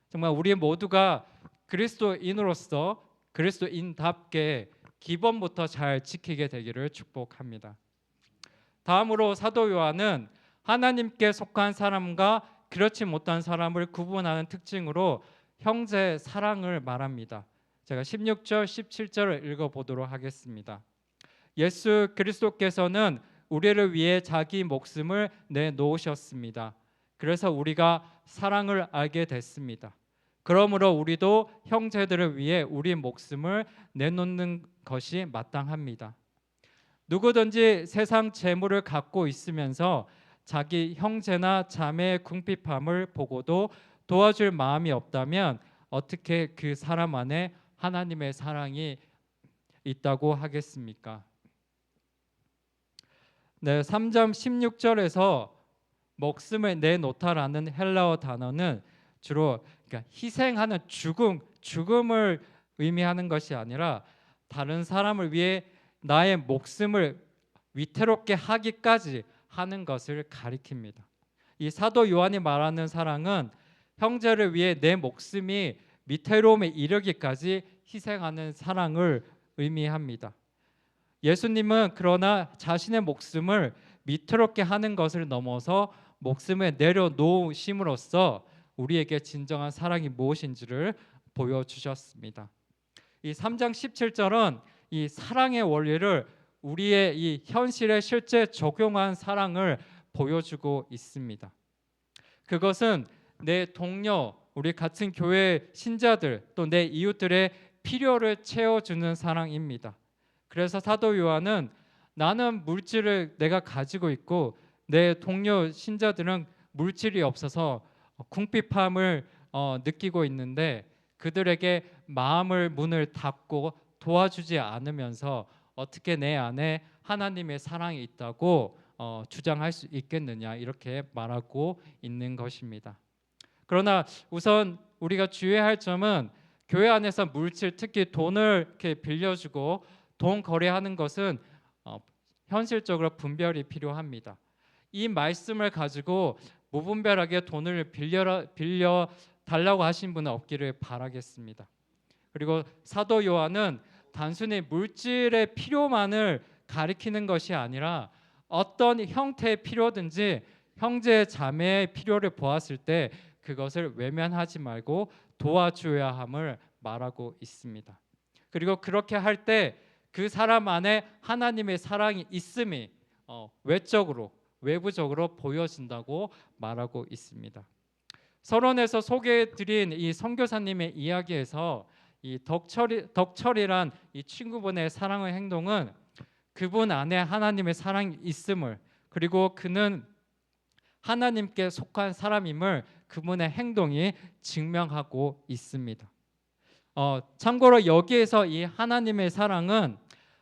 정말 우리 모두가 그리스도인으로서 그리스도인답게 기본부터 잘 지키게 되기를 축복합니다. 다음으로 사도 요한은 하나님께 속한 사람과 그렇지 못한 사람을 구분하는 특징으로 형제 사랑을 말합니다. 제가 16절, 17절을 읽어보도록 하겠습니다. 예수 그리스도께서는 우리를 위해 자기 목숨을 내놓으셨습니다. 그래서 우리가 사랑을 알게 됐습니다. 그러므로 우리도 형제들을 위해 우리 목숨을 내놓는 것이 마땅합니다. 누구든지 세상 재물을 갖고 있으면서 자기 형제나 자매의 궁핍함을 보고도 도와줄 마음이 없다면 어떻게 그 사람 안에 하나님의 사랑이 있다고 하겠습니까? 네, 3장 16절에서 목숨을 내놓다라는 헬라어 단어는 주로 그러니까 희생하는 죽음을 의미하는 것이 아니라 다른 사람을 위해 나의 목숨을 위태롭게 하기까지 하는 것을 가리킵니다. 이 사도 요한이 말하는 사랑은 형제를 위해 내 목숨이 위태로움에 이르기까지 희생하는 사랑을 의미합니다. 예수님은 그러나 자신의 목숨을 위태롭게 하는 것을 넘어서 목숨을 내려놓으심으로써 우리에게 진정한 사랑이 무엇인지를 보여주셨습니다. 이 3장 17절은 이 사랑의 원리를 우리의 이 현실에 실제 적용한 사랑을 보여주고 있습니다. 그것은 내 동료, 우리 같은 교회 신자들 또 내 이웃들의 필요를 채워주는 사랑입니다. 그래서 사도 요한은 나는 물질을 내가 가지고 있고 내 동료 신자들은 물질이 없어서 궁핍함을 느끼고 있는데 그들에게 마음을 문을 닫고 도와주지 않으면서 어떻게 내 안에 하나님의 사랑이 있다고 주장할 수 있겠느냐 이렇게 말하고 있는 것입니다. 그러나 우선 우리가 주의해야 할 점은 교회 안에서 물질 특히 돈을 이렇게 빌려주고 돈 거래하는 것은 현실적으로 분별이 필요합니다. 이 말씀을 가지고 무분별하게 돈을 빌려 달라고 하신 분은 없기를 바라겠습니다. 그리고 사도 요한은 단순히 물질의 필요만을 가리키는 것이 아니라 어떤 형태의 필요든지 형제 자매의 필요를 보았을 때 그것을 외면하지 말고 도와줘야 함을 말하고 있습니다. 그리고 그렇게 할 때 그 사람 안에 하나님의 사랑이 있음이 외적으로 외부적으로 보여진다고 말하고 있습니다. 서론에서 소개해드린 이 선교사님의 이야기에서 이 덕철이란 이 친구분의 사랑의 행동은 그분 안에 하나님의 사랑이 있음을 그리고 그는 하나님께 속한 사람임을 그분의 행동이 증명하고 있습니다. 참고로 여기에서 이 하나님의 사랑은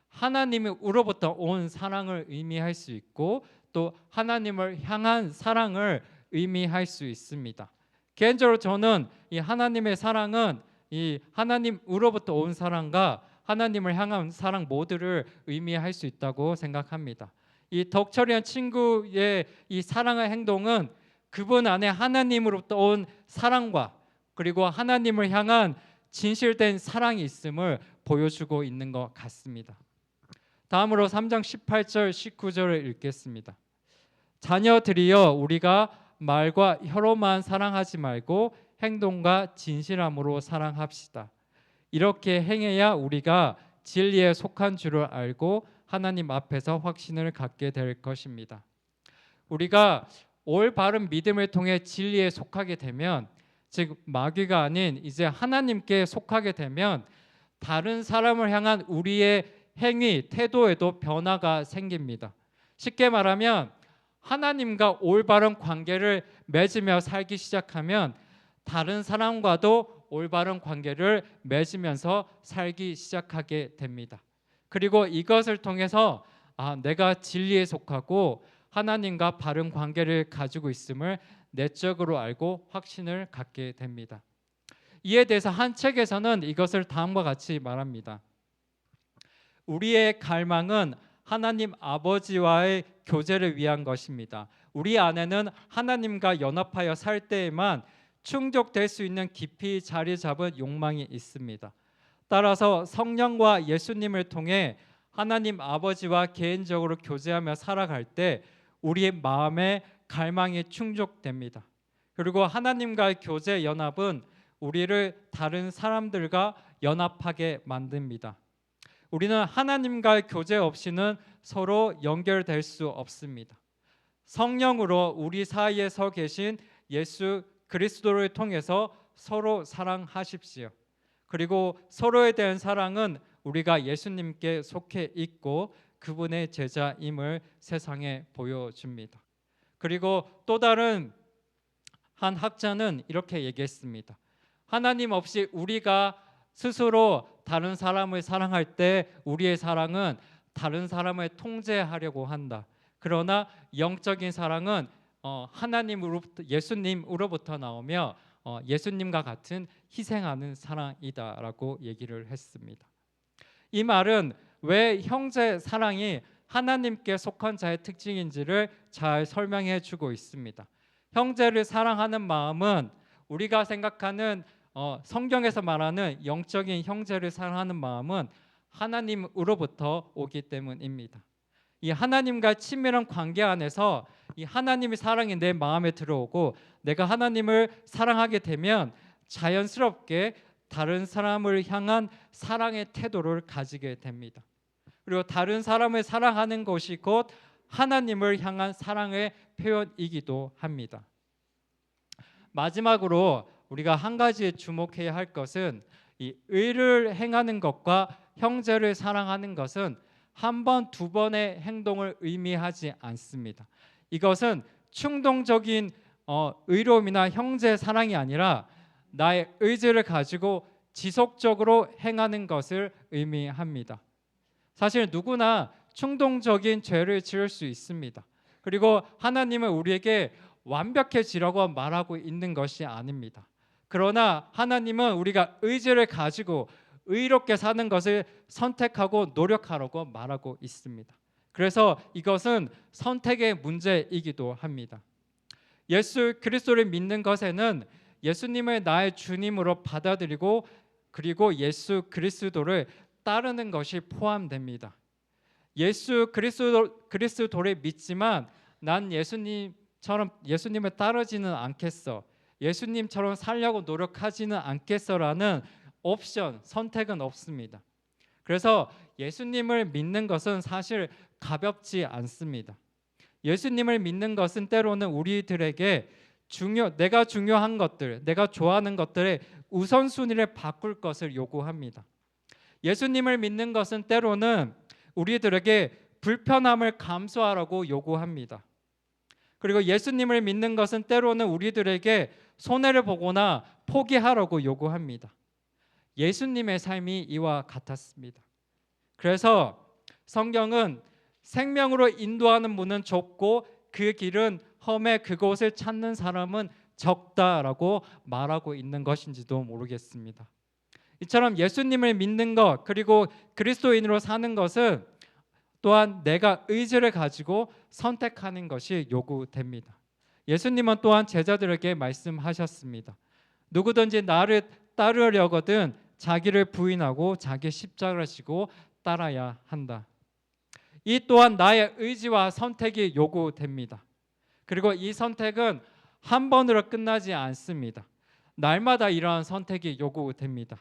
하나님으로부터 온 사랑을 의미할 수 있고 또 하나님을 향한 사랑을 의미할 수 있습니다. 개인적으로 저는 이 하나님의 사랑은 이 하나님으로부터 온 사랑과 하나님을 향한 사랑 모두를 의미할 수 있다고 생각합니다. 이 덕철이한 친구의 이 사랑의 행동은 그분 안에 하나님으로부터 온 사랑과 그리고 하나님을 향한 진실된 사랑이 있음을 보여주고 있는 것 같습니다. 다음으로 3장 18절 19절을 읽겠습니다. 자녀들이여 우리가 말과 혀로만 사랑하지 말고 행동과 진실함으로 사랑합시다. 이렇게 행해야 우리가 진리에 속한 줄을 알고 하나님 앞에서 확신을 갖게 될 것입니다. 우리가 올바른 믿음을 통해 진리에 속하게 되면 즉 마귀가 아닌 이제 하나님께 속하게 되면 다른 사람을 향한 우리의 행위, 태도에도 변화가 생깁니다. 쉽게 말하면 하나님과 올바른 관계를 맺으며 살기 시작하면 다른 사람과도 올바른 관계를 맺으면서 살기 시작하게 됩니다. 그리고 이것을 통해서 내가 진리에 속하고 하나님과 바른 관계를 가지고 있음을 내적으로 알고 확신을 갖게 됩니다. 이에 대해서 한 책에서는 이것을 다음과 같이 말합니다. 우리의 갈망은 하나님 아버지와의 교제를 위한 것입니다. 우리 안에는 하나님과 연합하여 살 때에만 충족될 수 있는 깊이 자리 잡은 욕망이 있습니다. 따라서 성령과 예수님을 통해 하나님 아버지와 개인적으로 교제하며 살아갈 때 우리의 마음의 갈망이 충족됩니다. 그리고 하나님과의 교제 연합은 우리를 다른 사람들과 연합하게 만듭니다. 우리는 하나님과의 교제 없이는 서로 연결될 수 없습니다. 성령으로 우리 사이에 서 계신 예수 그리스도를 통해서 서로 사랑하십시오. 그리고 서로에 대한 사랑은 우리가 예수님께 속해 있고 그분의 제자임을 세상에 보여줍니다. 그리고 또 다른 한 학자는 이렇게 얘기했습니다. 하나님 없이 우리가 스스로 다른 사람을 사랑할 때 우리의 사랑은 다른 사람을 통제하려고 한다. 그러나 영적인 사랑은 하나님으로부터 예수님으로부터 나오며 예수님과 같은 희생하는 사랑이다라고 얘기를 했습니다. 이 말은 왜 형제 사랑이 하나님께 속한 자의 특징인지를 잘 설명해 주고 있습니다. 형제를 사랑하는 마음은 우리가 생각하는 성경에서 말하는 영적인 형제를 사랑하는 마음은 하나님으로부터 오기 때문입니다. 이 하나님과 친밀한 관계 안에서 이 하나님의 사랑이 내 마음에 들어오고 내가 하나님을 사랑하게 되면 자연스럽게 다른 사람을 향한 사랑의 태도를 가지게 됩니다. 그리고 다른 사람을 사랑하는 것이 곧 하나님을 향한 사랑의 표현이기도 합니다. 마지막으로 우리가 한 가지에 주목해야 할 것은 이 의를 행하는 것과 형제를 사랑하는 것은 한 번, 두 번의 행동을 의미하지 않습니다. 이것은 충동적인 의로움이나 형제 사랑이 아니라 나의 의지를 가지고 지속적으로 행하는 것을 의미합니다. 사실 누구나 충동적인 죄를 지을 수 있습니다. 그리고 하나님은 우리에게 완벽해지라고 말하고 있는 것이 아닙니다. 그러나 하나님은 우리가 의지를 가지고 의롭게 사는 것을 선택하고 노력하라고 말하고 있습니다. 그래서 이것은 선택의 문제이기도 합니다. 예수 그리스도를 믿는 것에는 예수님을 나의 주님으로 받아들이고 그리고 예수 그리스도를 따르는 것이 포함됩니다. 예수 그리스도를 믿지만 난 예수님을 따르지는 않겠어. 예수님처럼 살려고 노력하지는 않겠어라는 선택은 없습니다. 그래서 예수님을 믿는 것은 사실 가볍지 않습니다. 예수님을 믿는 것은 때로는 우리들에게 내가 중요한 것들, 내가 좋아하는 것들의 우선순위를 바꿀 것을 요구합니다. 예수님을 믿는 것은 때로는 우리들에게 불편함을 감수하라고 요구합니다. 그리고 예수님을 믿는 것은 때로는 우리들에게 손해를 보거나 포기하라고 요구합니다. 예수님의 삶이 이와 같았습니다. 그래서 성경은 생명으로 인도하는 문은 좁고 그 길은 험해 그곳을 찾는 사람은 적다라고 말하고 있는 것인지도 모르겠습니다. 이처럼 예수님을 믿는 것 그리고 그리스도인으로 사는 것은 또한 내가 의지를 가지고 선택하는 것이 요구됩니다. 예수님은 또한 제자들에게 말씀하셨습니다. 누구든지 나를 따르려거든 자기를 부인하고 자기 십자가를 지고 따라야 한다. 이 또한 나의 의지와 선택이 요구됩니다. 그리고 이 선택은 한 번으로 끝나지 않습니다. 날마다 이러한 선택이 요구됩니다.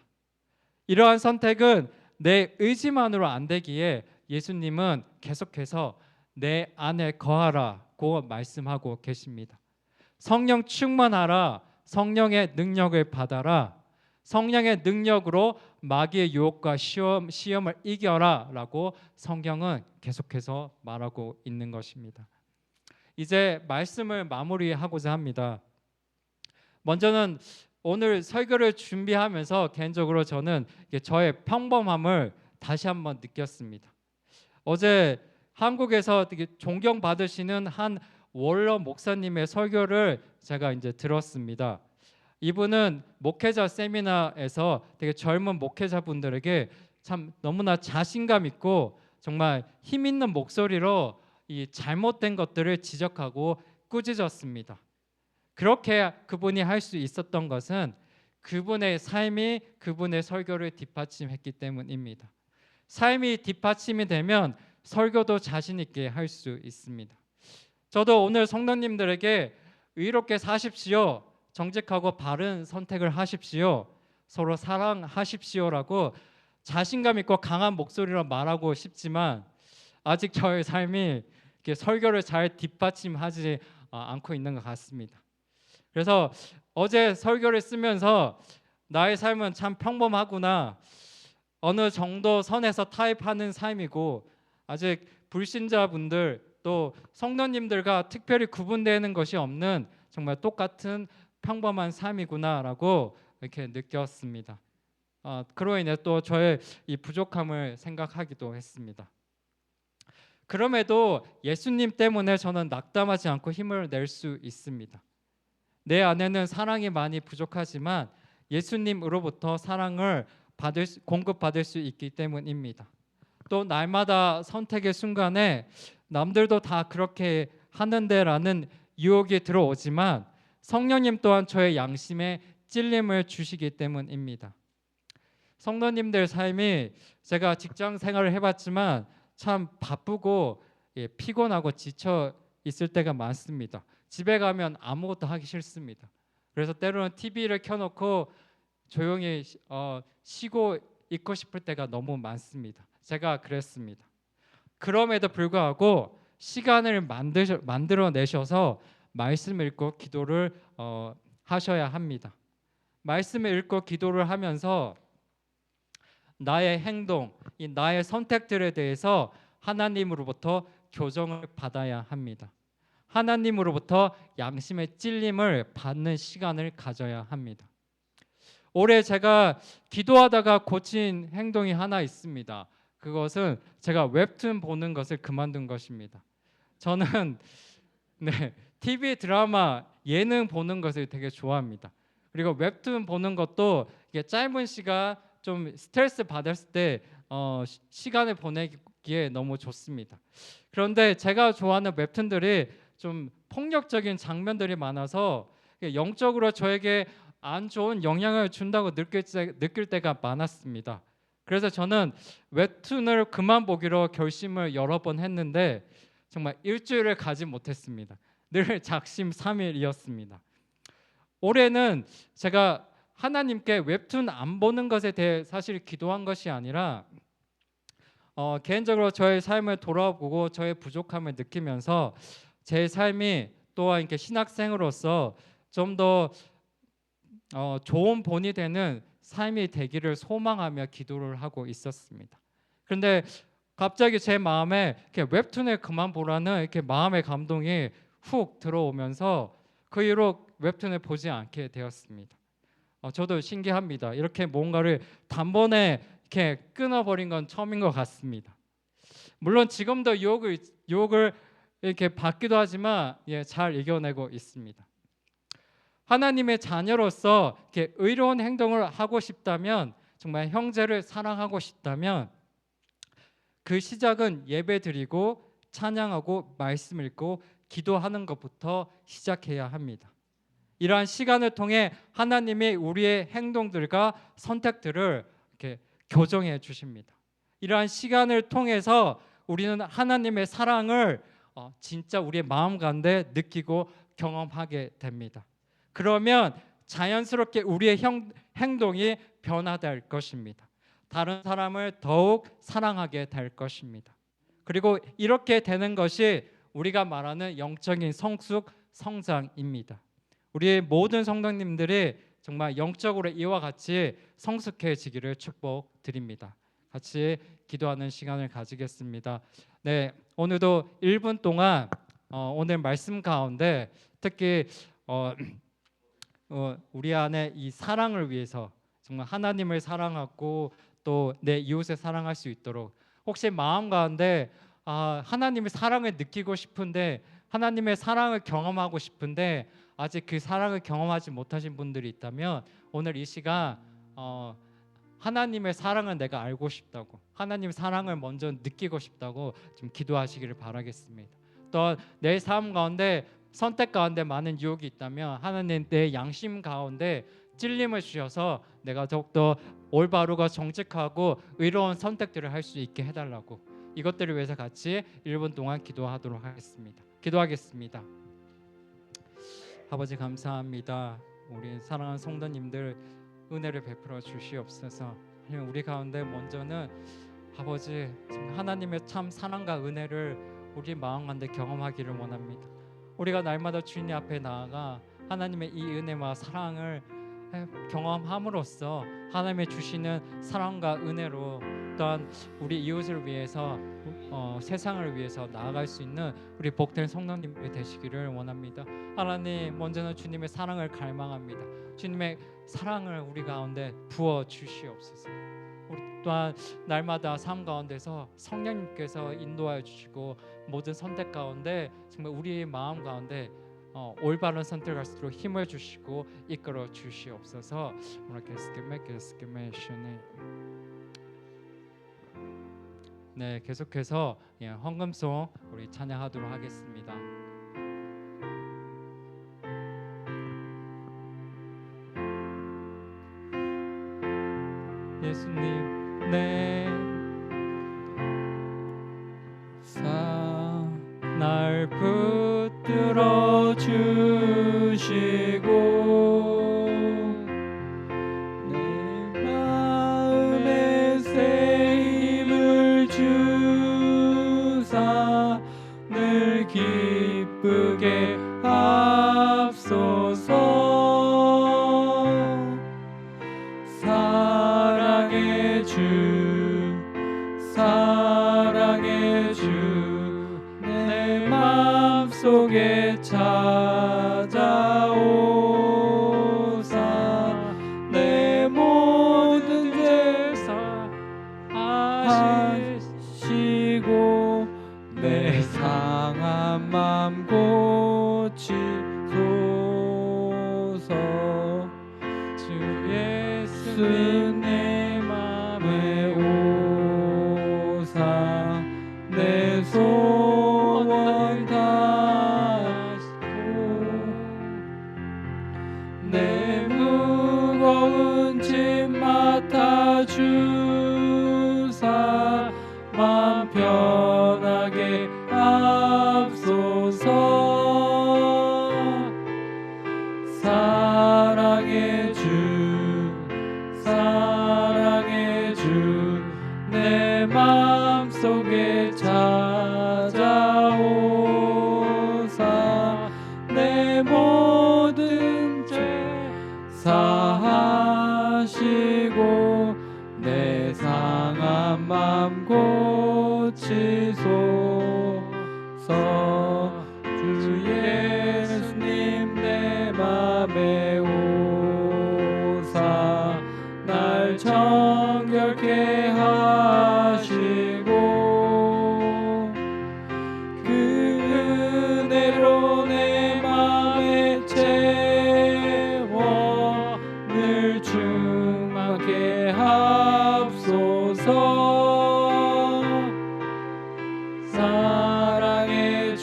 이러한 선택은 내 의지만으로 안 되기에 예수님은 계속해서 내 안에 거하라고 말씀하고 계십니다. 성령 충만하라, 성령의 능력을 받아라. 성령의 능력으로 마귀의 유혹과 시험을 이겨라라고 성경은 계속해서 말하고 있는 것입니다. 이제 말씀을 마무리하고자 합니다. 먼저는 오늘 설교를 준비하면서 개인적으로 저는 저의 평범함을 다시 한번 느꼈습니다. 어제 한국에서 되게 존경받으시는 한 월러 목사님의 설교를 제가 이제 들었습니다. 이분은 목회자 세미나에서 되게 젊은 목회자분들에게 참 너무나 자신감 있고 정말 힘 있는 목소리로 이 잘못된 것들을 지적하고 꾸짖었습니다. 그렇게 그분이 할 수 있었던 것은 그분의 삶이 그분의 설교를 뒷받침했기 때문입니다. 삶이 뒷받침이 되면 설교도 자신 있게 할 수 있습니다. 저도 오늘 성도님들에게 의롭게 사십시오, 정직하고 바른 선택을 하십시오, 서로 사랑하십시오라고 자신감 있고 강한 목소리로 말하고 싶지만 아직 저의 삶이 이렇게 설교를 잘 뒷받침하지 않고 있는 것 같습니다. 그래서 어제 설교를 쓰면서 나의 삶은 참 평범하구나, 어느 정도 선에서 타협하는 삶이고 아직 불신자분들 또 성도님들과 특별히 구분되는 것이 없는 정말 똑같은 평범한 삶이구나라고 이렇게 느꼈습니다. 그로 인해 또 저의 이 부족함을 생각하기도 했습니다. 그럼에도 예수님 때문에 저는 낙담하지 않고 힘을 낼 수 있습니다. 내 안에는 사랑이 많이 부족하지만 예수님으로부터 사랑을 공급받을 수 있기 때문입니다. 또 날마다 선택의 순간에 남들도 다 그렇게 하는데라는 유혹이 들어오지만 성령님 또한 저의 양심에 찔림을 주시기 때문입니다. 성도님들 삶이 제가 직장 생활을 해봤지만 참 바쁘고 피곤하고 지쳐 있을 때가 많습니다. 집에 가면 아무것도 하기 싫습니다. 그래서 때로는 TV를 켜놓고 조용히 쉬고 있고 싶을 때가 너무 많습니다. 제가 그랬습니다. 그럼에도 불구하고 시간을 만들어내셔서 말씀을 읽고 기도를 하셔야 합니다. 말씀을 읽고 기도를 하면서 나의 행동, 이 나의 선택들에 대해서 하나님으로부터 교정을 받아야 합니다. 하나님으로부터 양심의 찔림을 받는 시간을 가져야 합니다. 올해 제가 기도하다가 고친 행동이 하나 있습니다. 그것은 제가 웹툰 보는 것을 그만둔 것입니다. 저는 TV 드라마, 예능 보는 것을 되게 좋아합니다. 그리고 웹툰 보는 것도 이게 짧은 시간 좀 스트레스 받았을 때 시간을 보내기에 너무 좋습니다. 그런데 제가 좋아하는 웹툰들이 좀 폭력적인 장면들이 많아서 영적으로 저에게 안 좋은 영향을 준다고 느낄 때가 많았습니다. 그래서 저는 웹툰을 그만 보기로 결심을 여러 번 했는데 정말 일주일을 가지 못했습니다. 늘 작심삼일이었습니다. 올해는 제가 하나님께 웹툰 안 보는 것에 대해 사실 기도한 것이 아니라 개인적으로 저의 삶을 돌아보고 저의 부족함을 느끼면서 제 삶이 또한 이렇게 신학생으로서 좀 더 좋은 본이 되는 삶이 되기를 소망하며 기도를 하고 있었습니다. 그런데 갑자기 제 마음에 이렇게 웹툰을 그만 보라는 이렇게 마음의 감동이 훅 들어오면서 그 이후로 웹툰을 보지 않게 되었습니다. 저도 신기합니다. 이렇게 뭔가를 단번에 이렇게 끊어버린 건 처음인 것 같습니다. 물론 지금도 유혹을 이렇게 받기도 하지만 잘 이겨내고 있습니다. 하나님의 자녀로서 이렇게 의로운 행동을 하고 싶다면, 정말 형제를 사랑하고 싶다면 그 시작은 예배드리고 찬양하고 말씀 읽고 기도하는 것부터 시작해야 합니다. 이러한 시간을 통해 하나님이 우리의 행동들과 선택들을 이렇게 교정해 주십니다. 이러한 시간을 통해서 우리는 하나님의 사랑을 진짜 우리의 마음 가운데 느끼고 경험하게 됩니다. 그러면 자연스럽게 우리의 행동이 변화될 것입니다. 다른 사람을 더욱 사랑하게 될 것입니다. 그리고 이렇게 되는 것이 우리가 말하는 영적인 성숙, 성장입니다. 우리 모든 성도님들이 정말 영적으로 이와 같이 성숙해지기를 축복드립니다. 같이 기도하는 시간을 가지겠습니다. 네, 오늘도 1분 동안 오늘 말씀 가운데 특히 우리 안에 이 사랑을 위해서 정말 하나님을 사랑하고 또 내 이웃을 사랑할 수 있도록 혹시 마음 가운데 하나님의 사랑을 느끼고 싶은데 하나님의 사랑을 경험하고 싶은데 아직 그 사랑을 경험하지 못하신 분들이 있다면 오늘 이 시간 하나님의 사랑을 내가 알고 싶다고 하나님의 사랑을 먼저 느끼고 싶다고 좀 기도하시기를 바라겠습니다. 또 내 삶 가운데 선택 가운데 많은 유혹이 있다면 하나님 내 양심 가운데 찔림을 주셔서 내가 더욱더 올바르고 정직하고 의로운 선택들을 할 수 있게 해달라고 이것들을 위해서 같이 1분 동안 기도하도록 하겠습니다. 기도하겠습니다. 아버지 감사합니다. 우리 사랑하는 성도님들 은혜를 베풀어 주시옵소서. 우리 가운데 먼저는 아버지 하나님의 참 사랑과 은혜를 우리 마음 가운데 경험하기를 원합니다. 우리가 날마다 주님 앞에 나아가 하나님의 이 은혜와 사랑을 경험함으로써 하나님의 주시는 사랑과 은혜로 또한 우리 이웃을 위해서 세상을 위해서 나아갈 수 있는 우리 복된 성도님이 되시기를 원합니다. 하나님 먼저는 주님의 사랑을 갈망합니다. 주님의 사랑을 우리 가운데 부어 주시옵소서. 우리 또한 날마다 삶 가운데서 성령님께서 인도하여 주시고 모든 선택 가운데 정말 우리의 마음 가운데 올바른 선택할 수 있도록 힘을 주시고 이끌어 주시옵소서. 네, 계속해서 헌금송 우리 찬양하도록 하겠습니다. 예수님 날 붙들어 주시고 내 마음에 새 힘을 주사 늘 기쁘게 앞서서 사랑의 주 내 마음속에 찾아오사 내 모든 죄 사하시고 내 상한 맘 고치소서. 주 예수 내 맘에 오사 내 소원 다하시고 내 무거운 짐 맡아주사 맘 편하게 앞서서 사랑의 주 내 마음속에 찾아오사 내 모든 죄 사하시고 내 상한 맘 고치소서. 주 예수님 내 맘에 오사 날 정결케 하시고 그 은혜로 내 맘에 채워 늘 충만케 하옵소서. 사랑의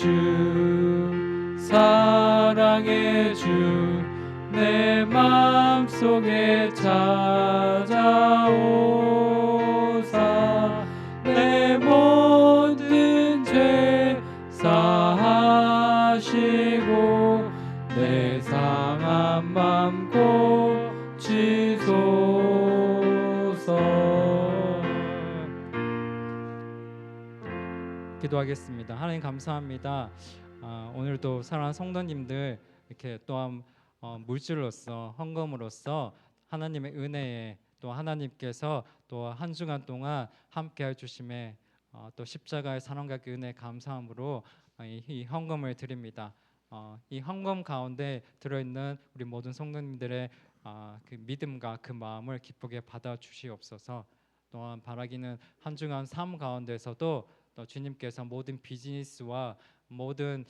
주 내 마음속에 찾아오사 내 모든 죄 사하시고 내 상한 맘 고치소서. 기도하겠습니다. 하나님 감사합니다. 오늘도 사랑하는 성도님들 이렇게 또한 물질로서 헌금으로서 하나님의 은혜에 또 하나님께서 또 한 주간 동안 함께해 주심에 또 십자가의 사랑과 그 은혜 감사함으로 이 헌금을 드립니다. 이 헌금 가운데 들어있는 우리 모든 성도님들의 그 믿음과 그 마음을 기쁘게 받아 주시옵소서. 또한 바라기는 한 주간 삶 가운데서도 또 주님께서 모든 비즈니스와 모든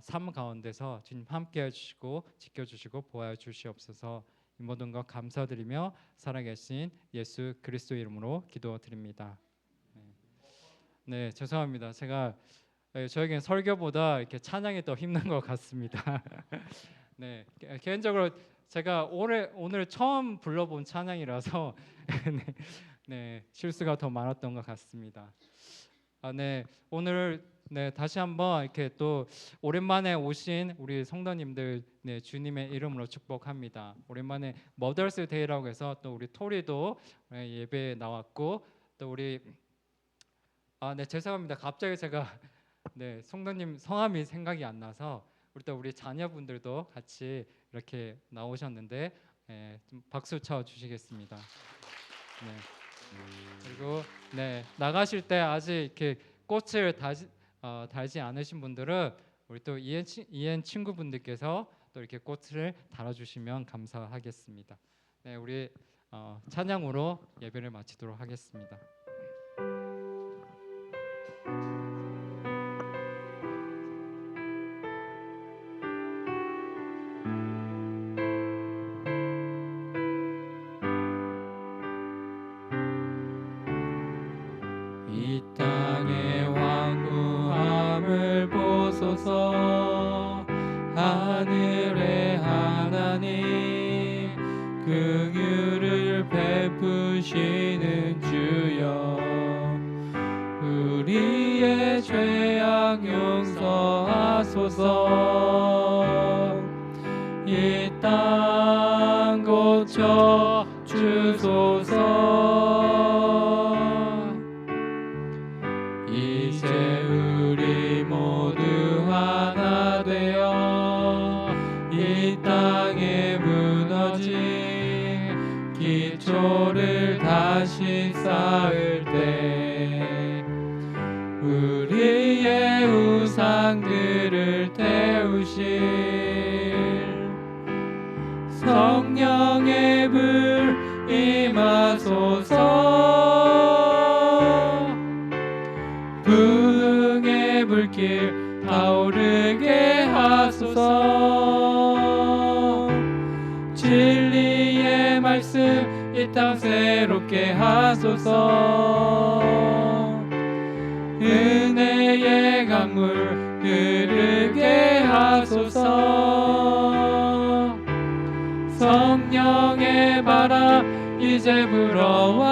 삶 가운데서 주님 함께 해주시고 지켜주시고 보호해 주시옵소서. 이 모든 것 감사드리며 살아계신 예수 그리스도 이름으로 기도드립니다. 네, 죄송합니다. 제가 저에겐 설교보다 이렇게 찬양이 더 힘든 것 같습니다. 네, 개인적으로 제가 오늘 처음 불러본 찬양이라서 네, 실수가 더 많았던 것 같습니다. 네, 오늘 다시 한번 이렇게 또 오랜만에 오신 우리 성도님들 주님의 이름으로 축복합니다. 오랜만에 머더스 데이라고 해서 또 우리 토리도 예배에 나왔고 또 우리 네, 죄송합니다. 갑자기 제가 성도님 성함이 생각이 안 나서 우리 자녀분들도 같이 이렇게 나오셨는데 좀 박수 쳐 주시겠습니다. 네. 그리고 나가실 때 아직 이렇게 꽃을 달지 않으신 분들은 우리 또 이엔 친구분들께서 또 이렇게 꽃을 달아주시면 감사하겠습니다. 네, 우리 찬양으로 예배를 마치도록 하겠습니다. 이 땅의 황무함을 보소서. 하늘의 하나님 긍휼을 베푸시는 주여, 우리의 죄악 용서하소서. 이 땅 고쳐 주소서. 이제 우리 모두 하나 되어 이 땅에 무너진 기초를 다시 쌓을 때 우리의 우상들을 태우실 성령의 불 임하소서. 부흥의 불길 타오르게 하소서. 진리의 말씀 이 땅 새롭게 하소서. 은혜의 강물 흐르게 하소서. 성령의 바람 이제 불어와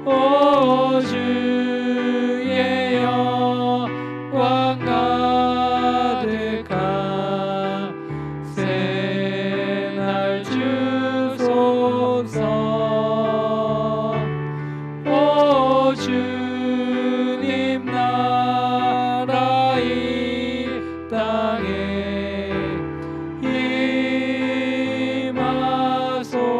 오 주의 영광 가득한 새날 주소서. 오 주님 나라 이 땅에 임하소서.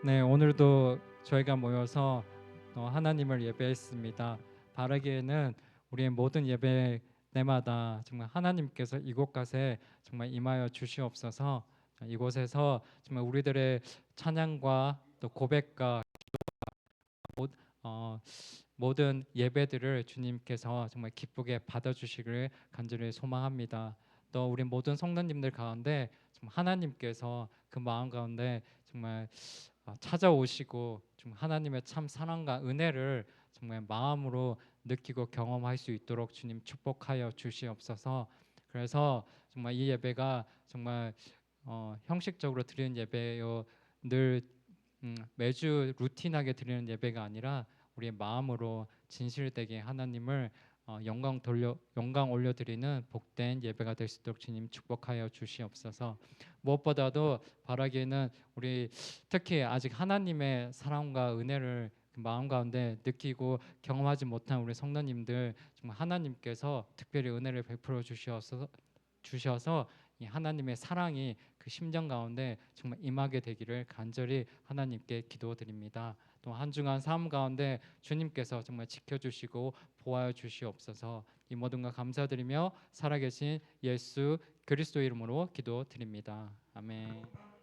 네, 오늘도 저희가 모여서 하나님을 예배했습니다. 바라기에는 우리의 모든 예배 때마다 정말 하나님께서 이곳까지 정말 임하여 주시옵소서. 이곳에서 정말 우리들의 찬양과 또 고백과 모든 예배들을 주님께서 정말 기쁘게 받아주시기를 간절히 소망합니다. 또 우리 모든 성도님들 가운데 정말 하나님께서 그 마음 가운데 정말 찾아오시고 정말 하나님의 참 사랑과 은혜를 정말 마음으로 느끼고 경험할 수 있도록 주님 축복하여 주시옵소서. 그래서 정말 이 예배가 정말 형식적으로 드리는 예배요, 늘 매주 루틴하게 드리는 예배가 아니라 우리의 마음으로 진실되게 하나님을 영광 올려드리는 복된 예배가 될 수 있도록 주님 축복하여 주시옵소서. 무엇보다도 바라기에는 우리 특히 아직 하나님의 사랑과 은혜를 그 마음 가운데 느끼고 경험하지 못한 우리 성도님들 정말 하나님께서 특별히 은혜를 베풀어 주셔서 이 하나님의 사랑이 그 심정 가운데 정말 임하게 되기를 간절히 하나님께 기도드립니다. 또 한 주간 삶 가운데 주님께서 정말 지켜주시고 보호하여 주시옵소서. 이 모든 것 감사드리며 살아계신 예수 그리스도 이름으로 기도드립니다. 아멘.